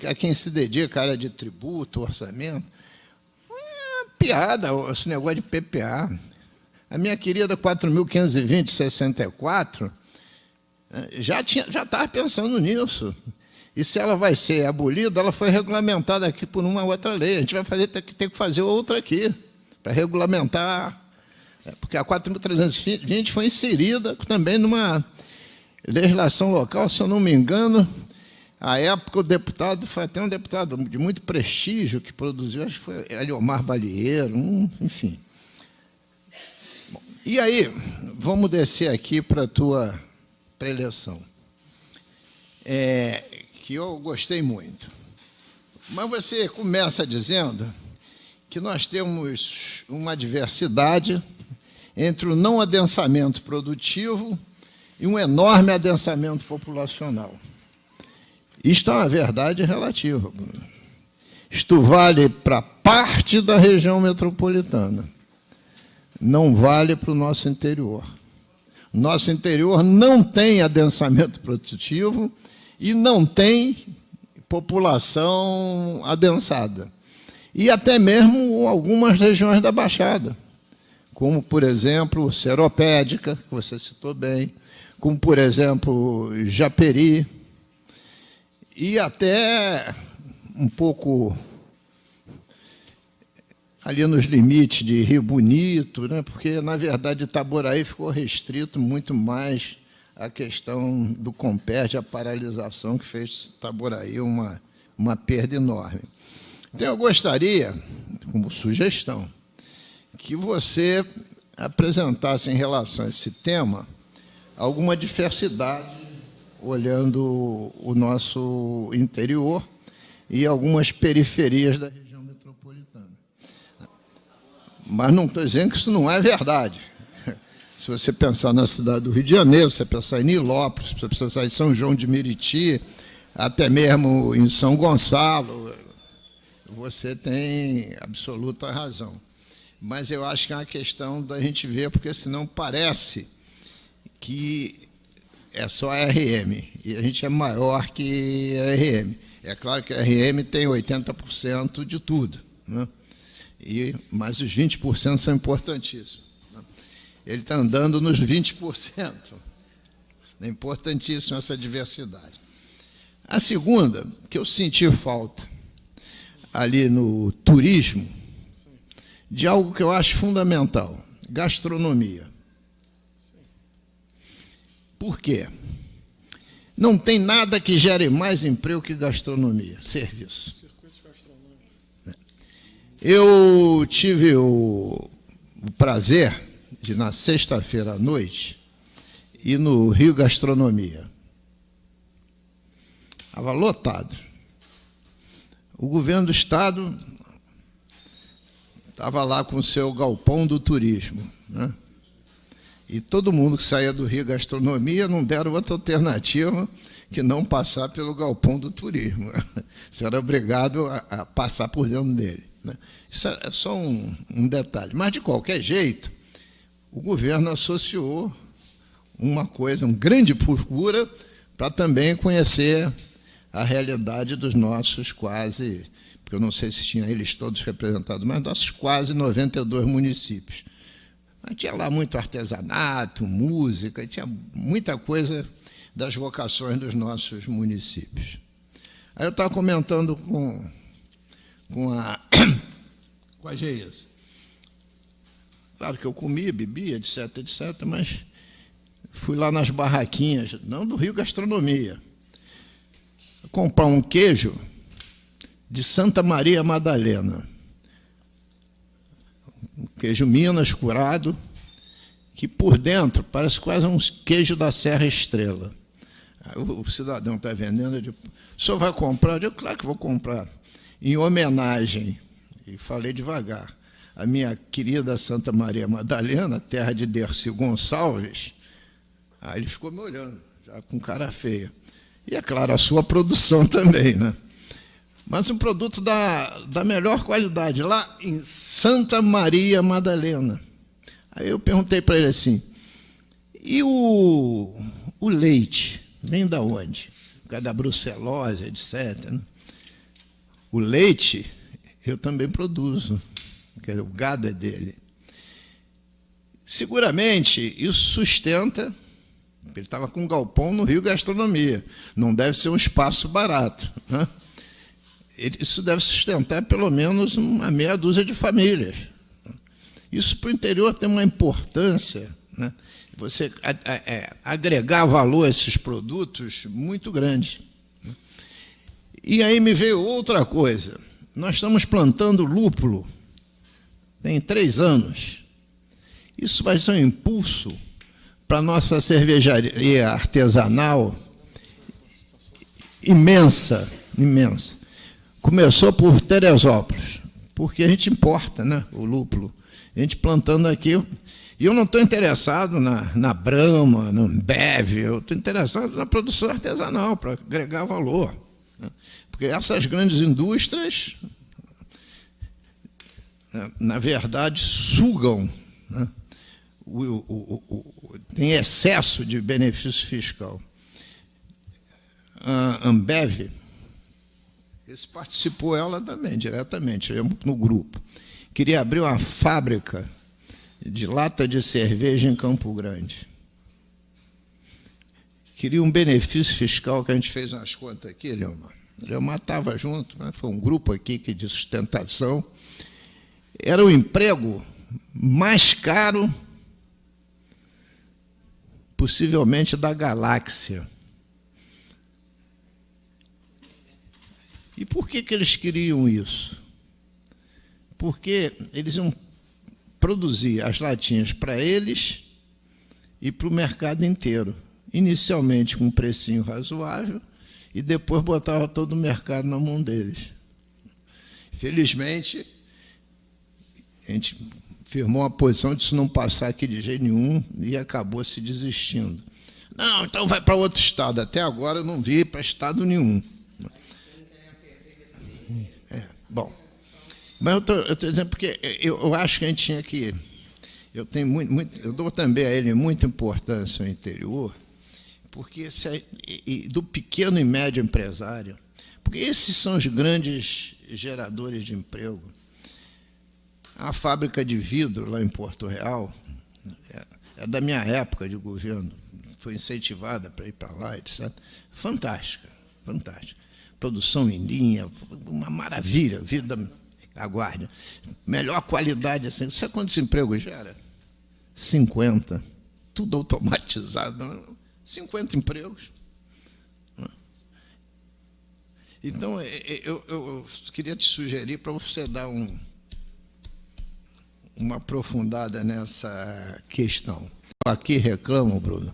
A: a quem se dedica à área de tributo, orçamento. É piada esse negócio de PPA. A minha querida 4.520/64 já estava pensando nisso. E se ela vai ser abolida, ela foi regulamentada aqui por uma outra lei. A gente vai ter que fazer outra aqui, para regulamentar, porque a 4.320 foi inserida também numa legislação local, se eu não me engano. À época, o deputado foi até um deputado de muito prestígio que produziu, acho que foi Eliomar Balieiro, enfim. Bom, e aí, vamos descer aqui para a tua preleção, que eu gostei muito. Mas você começa dizendo que nós temos uma diversidade entre o não adensamento produtivo e um enorme adensamento populacional. Isto é uma verdade relativa, Bruno. Isto vale para parte da região metropolitana, não vale para o nosso interior. Nosso interior não tem adensamento produtivo e não tem população adensada. E até mesmo algumas regiões da Baixada, como, por exemplo, Seropédica, que você citou bem, como, por exemplo, Japeri, e até um pouco ali nos limites de Rio Bonito, né? Porque, na verdade, Itaboraí ficou restrito muito mais à questão do Comperte, a paralisação que fez de Itaboraí uma perda enorme. Então, eu gostaria, como sugestão, que você apresentasse em relação a esse tema alguma diversidade, olhando o nosso interior e algumas periferias da região metropolitana. Mas não estou dizendo que isso não é verdade. Se você pensar na cidade do Rio de Janeiro, se você pensar em Nilópolis, se você pensar em São João de Meriti, até mesmo em São Gonçalo, você tem absoluta razão. Mas eu acho que é uma questão da gente ver, porque senão parece que é só a RM, e a gente é maior que a RM. É claro que a RM tem 80% de tudo, né? Mas os 20% são importantíssimos, né? Ele está andando nos 20%. É importantíssima essa diversidade. A segunda, que eu senti falta ali no turismo, de algo que eu acho fundamental, gastronomia. Por quê? Não tem nada que gere mais emprego que gastronomia, serviço. Eu tive o prazer de, na sexta-feira à noite, ir no Rio Gastronomia. Estava lotado. O governo do Estado estava lá com o seu galpão do turismo, né? E todo mundo que saía do Rio Gastronomia não deram outra alternativa que não passar pelo galpão do turismo. Você era obrigado a passar por dentro dele, né? Isso é só um detalhe. Mas, de qualquer jeito, o governo associou uma coisa, uma grande procura, para também conhecer a realidade dos nossos quase, porque eu não sei se tinha eles todos representados, mas nossos quase 92 municípios. Mas tinha lá muito artesanato, música, tinha muita coisa das vocações dos nossos municípios. Aí eu estava comentando com a Geisa. Claro que eu comi, bebi, etc., mas fui lá nas barraquinhas, não do Rio Gastronomia, comprar um queijo de Santa Maria Madalena. Um queijo Minas curado, que por dentro parece quase um queijo da Serra Estrela. Aí o cidadão está vendendo, eu digo, o senhor vai comprar? Eu digo, claro que vou comprar. Em homenagem, e falei devagar, a minha querida Santa Maria Madalena, terra de Dercy Gonçalves. Aí ele ficou me olhando, já com cara feia. E, é claro, a sua produção também, né? Mas um produto da melhor qualidade, lá em Santa Maria Madalena. Aí eu perguntei para ele assim, e o leite, vem da onde? causa da brucelose, etc., né? O leite, eu também produzo, porque o gado é dele. Seguramente, isso sustenta, ele estava com um galpão no Rio Gastronomia, não deve ser um espaço barato, né? Isso deve sustentar pelo menos uma meia dúzia de famílias. Isso para o interior tem uma importância, né? Você agregar valor a esses produtos muito grande. E aí me veio outra coisa. Nós estamos plantando lúpulo, tem 3 anos. Isso vai ser um impulso para a nossa cervejaria artesanal imensa, imensa. Começou por Teresópolis, porque a gente importa, né, o lúpulo. A gente plantando aqui. E eu não estou interessado na Brahma, no Ambev, eu estou interessado na produção artesanal, para agregar valor, né? Porque essas grandes indústrias, na verdade, sugam, né? Tem excesso de benefício fiscal. A Ambev, esse participou ela também, diretamente, no grupo. Queria abrir uma fábrica de lata de cerveja em Campo Grande. Queria um benefício fiscal, que a gente fez umas contas aqui, Leomar. Leomar estava junto, né? Foi um grupo aqui de sustentação. Era o emprego mais caro, possivelmente, da galáxia. E por que eles queriam isso? Porque eles iam produzir as latinhas para eles e para o mercado inteiro. Inicialmente com um precinho razoável e depois botava todo o mercado na mão deles. Felizmente, a gente firmou uma posição de isso não passar aqui de jeito nenhum e acabou se desistindo. Não, então vai para outro estado. Até agora eu não vi para estado nenhum. Bom. Mas eu estou dizendo porque eu acho que a gente tinha que... Eu dou também a ele muita importância ao interior, porque do pequeno e médio empresário, porque esses são os grandes geradores de emprego. A fábrica de vidro lá em Porto Real é da minha época de governo, foi incentivada para ir para lá, etc. Fantástica, fantástica. Produção em linha, uma maravilha, vida... Aguarde. Melhor qualidade, assim. Sabe quantos empregos gera? 50. Tudo automatizado. 50 empregos. Então, eu queria te sugerir para você dar uma aprofundada nessa questão. Aqui reclamo, Bruno,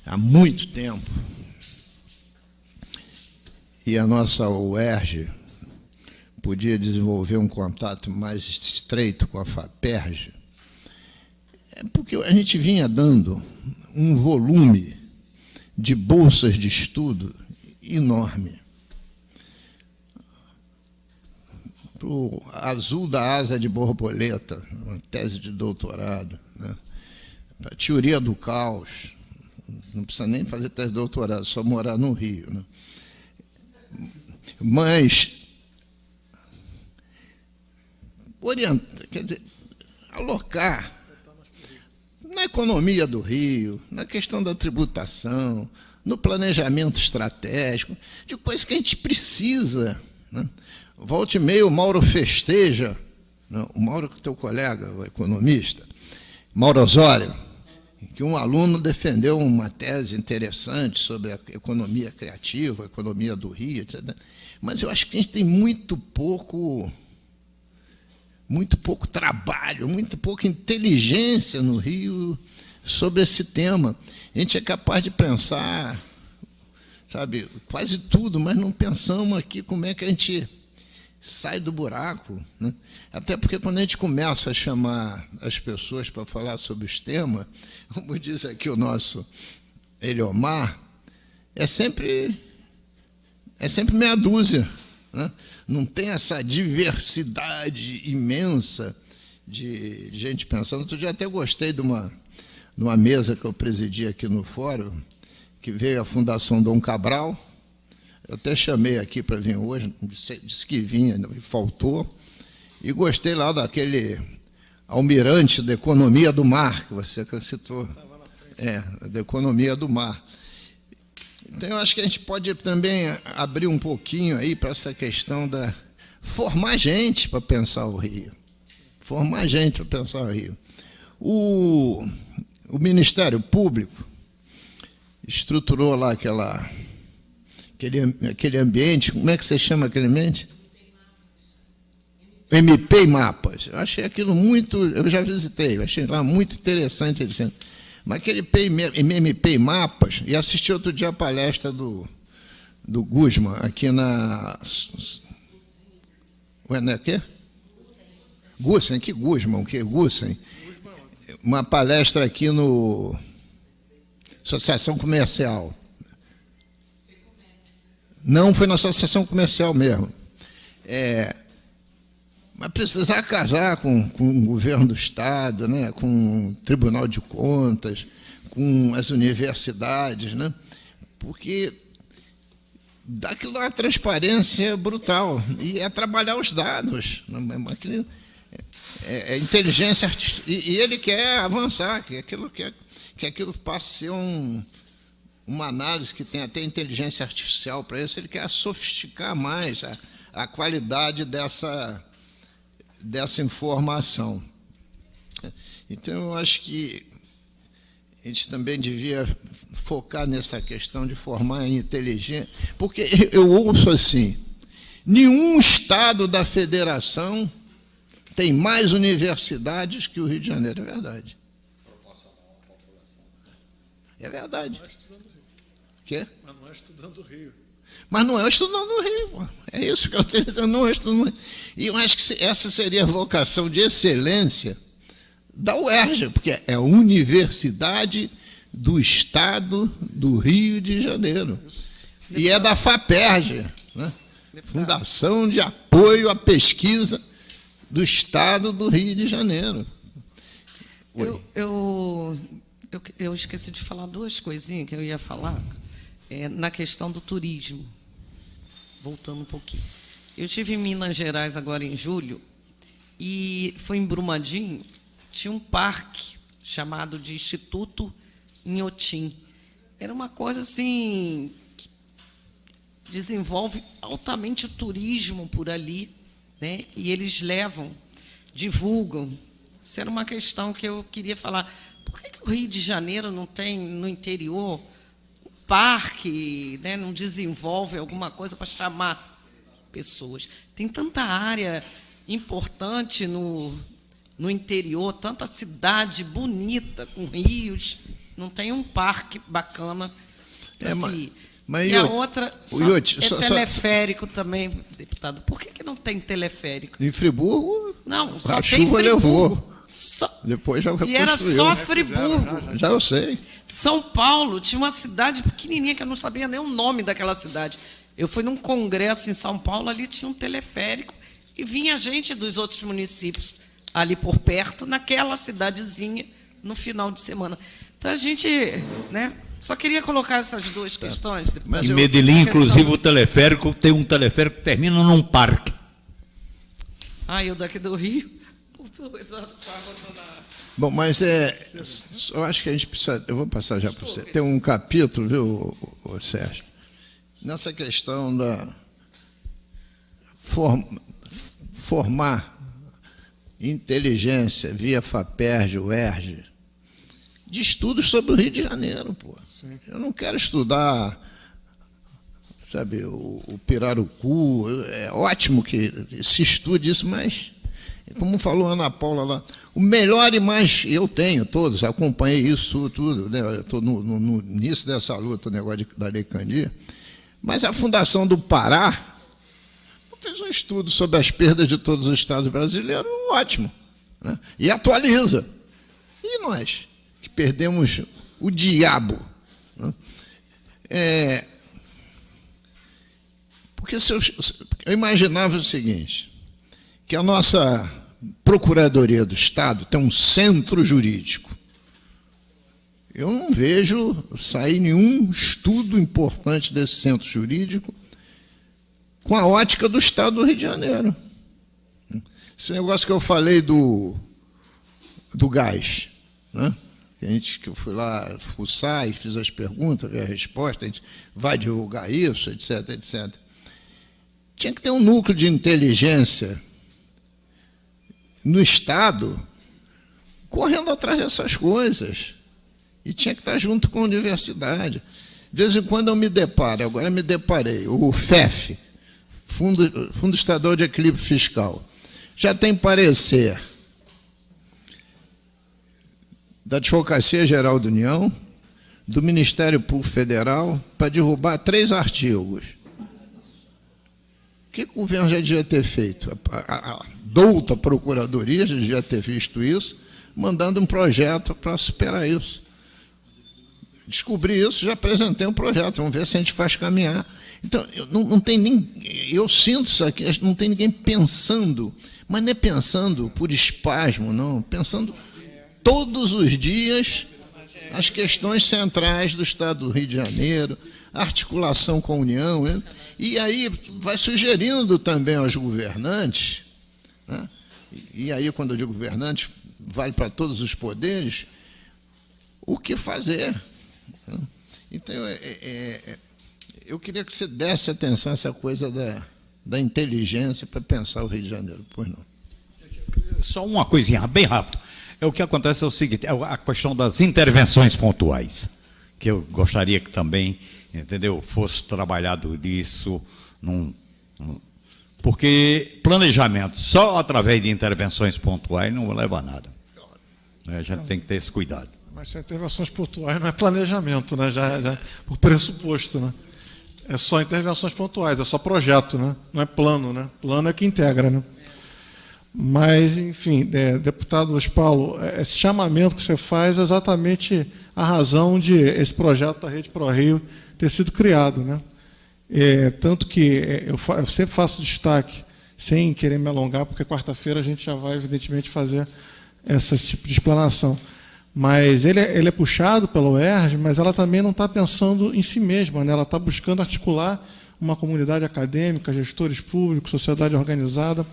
A: há muito tempo, e a nossa UERJ podia desenvolver um contato mais estreito com a FAPERJ, porque a gente vinha dando um volume de bolsas de estudo enorme. O azul da asa de borboleta, uma tese de doutorado, né? A teoria do caos, não precisa nem fazer tese de doutorado, só morar no Rio, né? Mas quer dizer, alocar na economia do Rio, na questão da tributação, no planejamento estratégico, de coisas que a gente precisa, né? Volte e meia, o Mauro festeja, né? O Mauro, teu colega, o economista, Mauro Osório, que um aluno defendeu uma tese interessante sobre a economia criativa, a economia do Rio, etc. Mas eu acho que a gente tem muito pouco trabalho, muito pouca inteligência no Rio sobre esse tema. A gente é capaz de pensar, sabe, quase tudo, mas não pensamos aqui como é que a gente sai do buraco, né? Até porque quando a gente começa a chamar as pessoas para falar sobre os temas, como diz aqui o nosso Eliomar, é sempre meia dúzia, né? Não tem essa diversidade imensa de gente pensando. Outro dia até gostei de uma mesa que eu presidi aqui no fórum, que veio a Fundação Dom Cabral, Eu até chamei aqui para vir hoje, disse que vinha e faltou. E gostei lá daquele almirante da economia do mar, que você citou. Da economia do mar. Então, eu acho que a gente pode também abrir um pouquinho aí para essa questão da formar gente para pensar o Rio. Formar gente para pensar o Rio. O Ministério Público estruturou lá aquele ambiente, como é que você chama aquele ambiente? MP e Mapas. Eu achei aquilo muito, eu já visitei, eu achei lá muito interessante. Mas aquele MP e Mapas, e assisti outro dia a palestra do Guzman, aqui na... Ué, não é o quê? Gussen, que Guzman, que Gussen? Uma palestra aqui no Associação Comercial. Não, foi na Associação Comercial mesmo. Mas precisar casar com o governo do Estado, né, com o Tribunal de Contas, com as universidades, né, porque dá aquilo uma transparência brutal. E é trabalhar os dados. É inteligência artificial. E ele quer avançar, que aquilo passe a ser uma análise que tem até inteligência artificial para isso. Ele quer sofisticar mais a qualidade dessa informação. Então, eu acho que a gente também devia focar nessa questão de formar em inteligência, porque eu ouço assim, nenhum estado da federação tem mais universidades que o Rio de Janeiro. É verdade. É verdade. Quê?
E: Mas não é estudando o Rio.
A: Mas não é estudando no Rio, pô. É isso que eu estou dizendo, não é estudando no Rio. E eu acho que essa seria a vocação de excelência da UERJ, porque é a Universidade do Estado do Rio de Janeiro. E é da FAPERJ, né? Fundação de Apoio à Pesquisa do Estado do Rio de Janeiro.
C: Eu esqueci de falar duas coisinhas que eu ia falar na questão do turismo. Voltando um pouquinho. Eu estive em Minas Gerais agora em julho e foi em Brumadinho, tinha um parque chamado de Instituto Inhotim. Era uma coisa assim que desenvolve altamente o turismo por ali, né? E eles divulgam. Isso era uma questão que eu queria falar. Por que o Rio de Janeiro não tem no interior parque, né, não desenvolve alguma coisa para chamar pessoas? Tem tanta área importante no interior, tanta cidade bonita, com rios, não tem um parque bacana. Assim.
A: Mas
C: e a outra teleférico também, deputado. Por que não tem teleférico?
A: Em Friburgo,
C: não, só
A: a
C: tem
A: chuva
C: Friburgo.
A: levou. Depois já reconstruiu.
C: E era só Friburgo.
A: Já eu sei.
C: São Paulo tinha uma cidade pequenininha que eu não sabia nem o nome daquela cidade. Eu fui num congresso em São Paulo, ali tinha um teleférico e vinha gente dos outros municípios ali por perto, naquela cidadezinha, no final de semana. Então, a gente, né, só queria colocar essas duas questões.
B: Em Medellín, inclusive, o teleférico tem um teleférico que termina num parque.
C: Eu daqui do Rio.
A: Bom, mas eu acho que a gente precisa... Eu vou passar já para você. Tem um capítulo, viu, Sérgio? Nessa questão da formar inteligência via FAPERJ, UERJ, de estudos sobre o Rio de Janeiro, pô. Sim. Eu não quero estudar, sabe, o Pirarucu. É ótimo que se estude isso, mas, como falou a Ana Paula lá, o melhor e mais... Eu tenho todos, acompanhei isso tudo, né? Eu estou no início dessa luta, o negócio da Lei Candir, mas a Fundação do Pará fez um estudo sobre as perdas de todos os estados brasileiros, ótimo, né? E atualiza. E nós, que perdemos o diabo, né? Porque eu imaginava o seguinte, que a nossa Procuradoria do Estado tem um centro jurídico. Eu não vejo sair nenhum estudo importante desse centro jurídico com a ótica do Estado do Rio de Janeiro. Esse negócio que eu falei do gás, né? Que eu fui lá fuçar e fiz as perguntas, ver a resposta, a gente vai divulgar isso, etc, etc. Tinha que ter um núcleo de inteligência no Estado correndo atrás dessas coisas. E tinha que estar junto com a universidade. De vez em quando eu me deparo, agora me deparei, o FEF, Fundo Estadual de Equilíbrio Fiscal, já tem parecer da Advocacia Geral da União, do Ministério Público Federal, para derrubar 3 artigos. O que o governo já devia ter feito? A douta Procuradoria já devia ter visto isso, mandando um projeto para superar isso. Descobri isso, já apresentei um projeto, vamos ver se a gente faz caminhar. Então, não tem nem, eu sinto isso aqui, não tem ninguém pensando, mas não é pensando por espasmo, não, pensando todos os dias as questões centrais do Estado do Rio de Janeiro, articulação com a União, né? E aí vai sugerindo também aos governantes, né? E aí, quando eu digo governantes, vale para todos os poderes, o que fazer. Então, eu queria que você desse atenção a essa coisa da inteligência para pensar o Rio de Janeiro. Pois não.
B: Só uma coisinha, bem rápido. O que acontece é o seguinte, é a questão das intervenções pontuais, que eu gostaria que também, entendeu, fosse trabalhado disso, porque planejamento só através de intervenções pontuais não leva a nada. A gente tem que ter esse cuidado.
E: Mas se intervenções pontuais não é planejamento, né? Já por pressuposto, né? É só intervenções pontuais, é só projeto, né? Não é plano, né? Plano é que integra, né? Mas, enfim, deputado Luiz Paulo, esse chamamento que você faz é exatamente a razão de esse projeto da Rede ProRio ter sido criado, né? Tanto que eu sempre faço destaque, sem querer me alongar, porque quarta-feira a gente já vai, evidentemente, fazer esse tipo de explanação. Mas ele é puxado pela UERJ, mas ela também não está pensando em si mesma, né? Ela está buscando articular uma comunidade acadêmica, gestores públicos, sociedade organizada,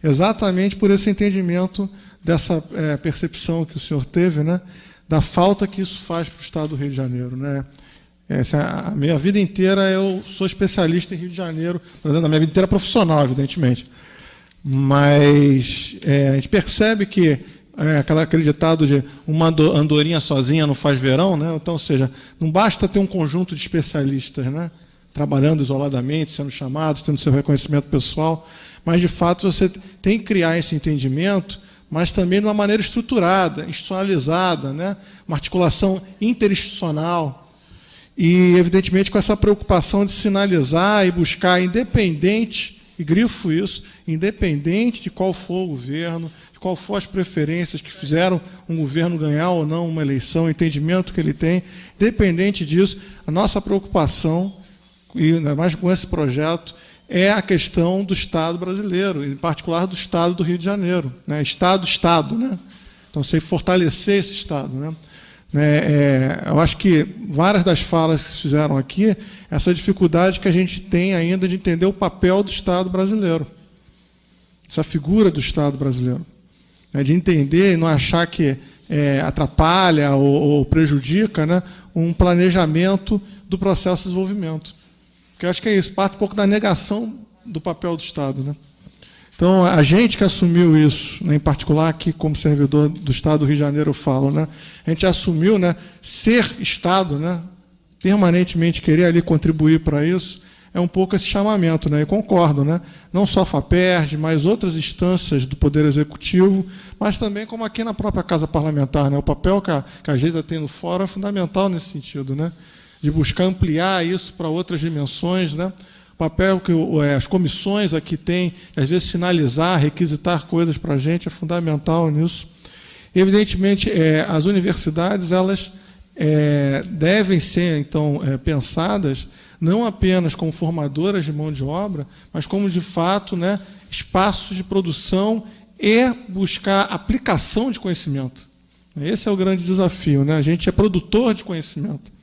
E: exatamente por esse entendimento dessa percepção que o senhor teve, né, da falta que isso faz para o Estado do Rio de Janeiro, né? A minha vida inteira eu sou especialista em Rio de Janeiro, por exemplo, a minha vida inteira profissional, evidentemente. Mas a gente percebe que aquele ditado de uma andorinha sozinha não faz verão, né? Então, ou seja, não basta ter um conjunto de especialistas, né, trabalhando isoladamente, sendo chamados, tendo seu reconhecimento pessoal, mas, de fato, você tem que criar esse entendimento, mas também de uma maneira estruturada, institucionalizada, né? Uma articulação interinstitucional e, evidentemente, com essa preocupação de sinalizar e buscar, independente, e grifo isso, independente de qual for o governo, de qual for as preferências que fizeram um governo ganhar ou não uma eleição, o entendimento que ele tem, independente disso, a nossa preocupação, e ainda mais com esse projeto, é a questão do Estado brasileiro, em particular do Estado do Rio de Janeiro, né? Estado, né? Então, você fortalecer esse Estado, né? Eu acho que várias das falas que se fizeram aqui, essa dificuldade que a gente tem ainda de entender o papel do Estado brasileiro, essa figura do Estado brasileiro, né? De entender e não achar que atrapalha ou prejudica, né, um planejamento do processo de desenvolvimento. Porque eu acho que é isso, parte um pouco da negação do papel do Estado, né? Então, a gente que assumiu isso, né, em particular aqui como servidor do Estado do Rio de Janeiro, eu falo, né, a gente assumiu, né, ser Estado, né, permanentemente querer ali contribuir para isso, é um pouco esse chamamento, né, e concordo, né, não só a FAPERJ, mas outras instâncias do Poder Executivo, mas também como aqui na própria Casa Parlamentar, né, o papel que a Geisa tem no fórum é fundamental nesse sentido, né, de buscar ampliar isso para outras dimensões, né? O papel que as comissões aqui têm, às vezes sinalizar, requisitar coisas para a gente, é fundamental nisso. Evidentemente, as universidades elas devem ser, então, pensadas não apenas como formadoras de mão de obra, mas como, de fato, né, espaços de produção e buscar aplicação de conhecimento. Esse é o grande desafio, né? A gente é produtor de conhecimento.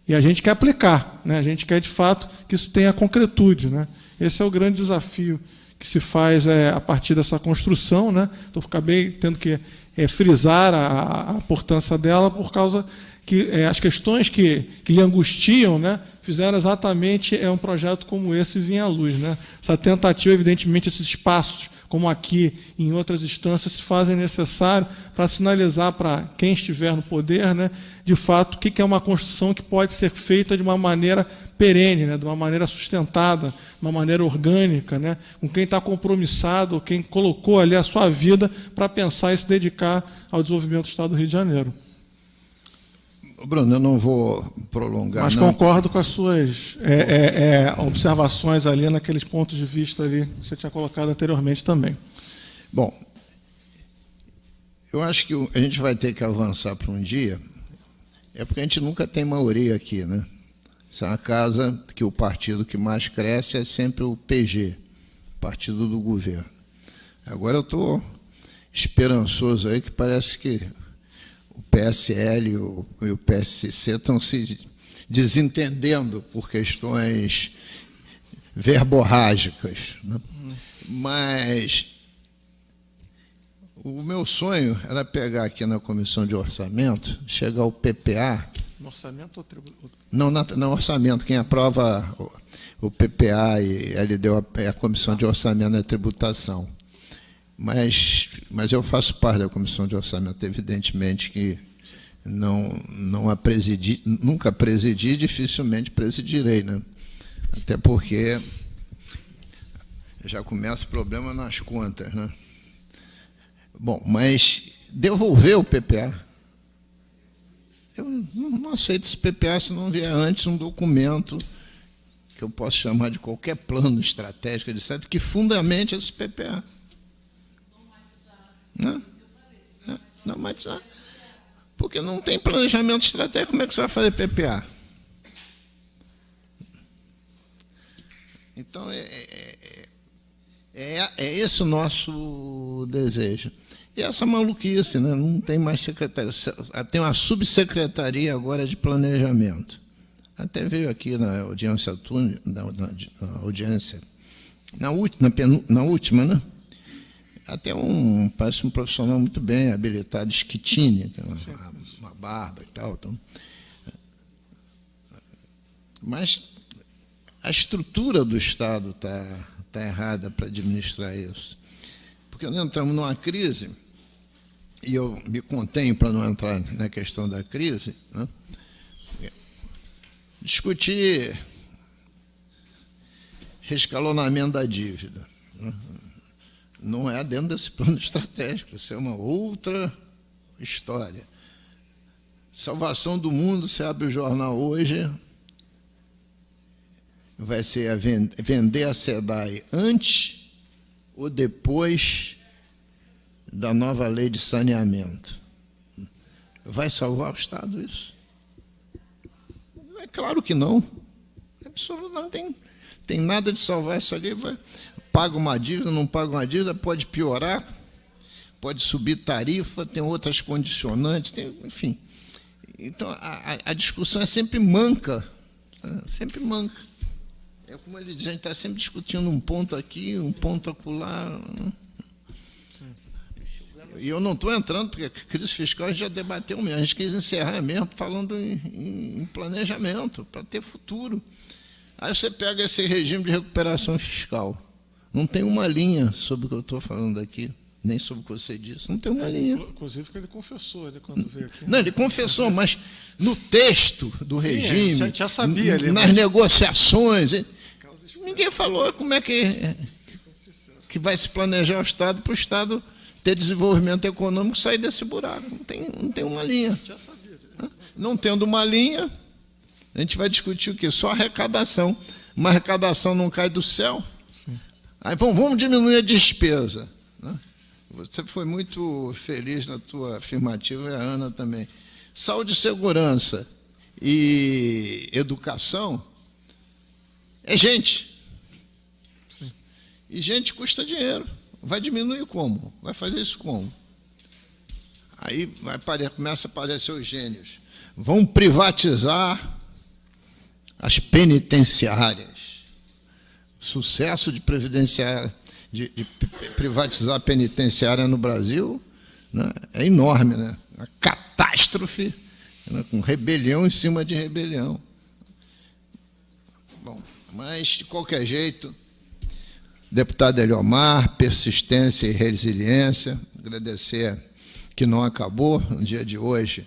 E: E a gente quer aplicar, né? A gente quer, de fato, que isso tenha concretude, né? Esse é o grande desafio que se faz a partir dessa construção, né? Então, acabei tendo que frisar a importância dela por causa que as questões que lhe angustiam, né, fizeram exatamente um projeto como esse vir à luz, né? Essa tentativa, evidentemente, esses espaços, como aqui e em outras instâncias, se fazem necessário para sinalizar para quem estiver no poder, né, de fato, o que é uma construção que pode ser feita de uma maneira perene, né, de uma maneira sustentada, de uma maneira orgânica, né, com quem está compromissado, quem colocou ali a sua vida para pensar e se dedicar ao desenvolvimento do Estado do Rio de Janeiro.
A: Bruno, eu não vou prolongar.
E: Mas
A: não.
E: concordo com as suas observações ali, naqueles pontos de vista ali que você tinha colocado anteriormente também.
A: Bom, eu acho que a gente vai ter que avançar para um dia, porque a gente nunca tem maioria aqui, né? Essa é uma casa que o partido que mais cresce é sempre o PG, partido do governo. Agora eu estou esperançoso aí, que parece que o PSL e o PSC estão se desentendendo por questões verborrágicas, né? Mas o meu sonho era pegar aqui na Comissão de Orçamento, chegar ao PPA...
E: No orçamento ou tributo?
A: Não, no orçamento. Quem aprova o PPA e a LDO é a Comissão de Orçamento e Tributação. Mas eu faço parte da Comissão de Orçamento, evidentemente que não a presidi, nunca presidi, dificilmente presidirei, né? Até porque já começa o problema nas contas, né? Bom, mas devolver o PPA. Eu não aceito esse PPA se não vier antes um documento que eu posso chamar de qualquer plano estratégico, etc., que fundamente esse PPA. Não matizar. Porque não tem planejamento estratégico, como é que você vai fazer PPA? Então, é esse o nosso desejo. E essa maluquice, né? Não tem mais secretaria. Tem uma subsecretaria agora de planejamento. Até veio aqui na audiência, na última, né? Até parece um profissional muito bem habilitado, Schettini, tem uma barba e tal. Então. Mas a estrutura do Estado está errada para administrar isso. Porque nós entramos numa crise, e eu me contenho para não entrar na questão da crise, né? Discutir rescalonamento da dívida, né? Não é dentro desse plano estratégico, isso é uma outra história. Salvação do mundo, você abre o jornal hoje, vai ser vender a SEDAI antes ou depois da nova lei de saneamento. Vai salvar o Estado isso? É claro que não. Absolutamente não tem nada de salvar isso ali. Paga uma dívida, não paga uma dívida, pode piorar, pode subir tarifa, tem outras condicionantes, enfim. Então, a discussão é sempre manca, sempre manca. É como ele diz, a gente está sempre discutindo um ponto aqui, um ponto acolá. E eu não estou entrando, porque a crise fiscal a gente já debateu mesmo, a gente quis encerrar mesmo falando em planejamento, para ter futuro. Aí você pega esse regime de recuperação fiscal, não tem uma linha sobre o que eu estou falando aqui, nem sobre o que você disse, não tem uma linha.
E: Inclusive, que ele confessou quando veio aqui.
A: Não, ele confessou, mas no texto do regime,
E: a gente já sabia ali,
A: nas negociações, ninguém falou como é que vai se planejar o Estado para o Estado ter desenvolvimento econômico e sair desse buraco. Não tem uma linha.
E: Já sabia.
A: Não tendo uma linha, a gente vai discutir o quê? Só arrecadação. Uma arrecadação não cai do céu. Sim. Aí vamos diminuir a despesa, né? Você foi muito feliz na tua afirmativa, e a Ana também. Saúde e segurança e educação é gente. Sim. E gente custa dinheiro. Vai diminuir como? Vai fazer isso como? Aí começa a aparecer os gênios. Vão privatizar as penitenciárias. sucesso de privatizar a penitenciária no Brasil, né, é enorme, né? Uma catástrofe, né, com rebelião em cima de rebelião. Bom, mas, de qualquer jeito, deputado Eliomar, persistência e resiliência, agradecer que não acabou no dia de hoje.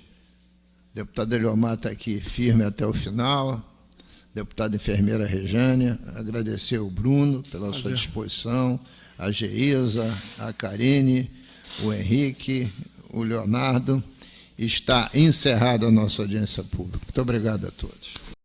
A: O deputado Eliomar está aqui firme até o final. Deputada enfermeira Rejane, agradecer ao Bruno pela sua disposição, a Geisa, a Karine, o Henrique, o Leonardo. Está encerrada a nossa audiência pública. Muito obrigado a todos.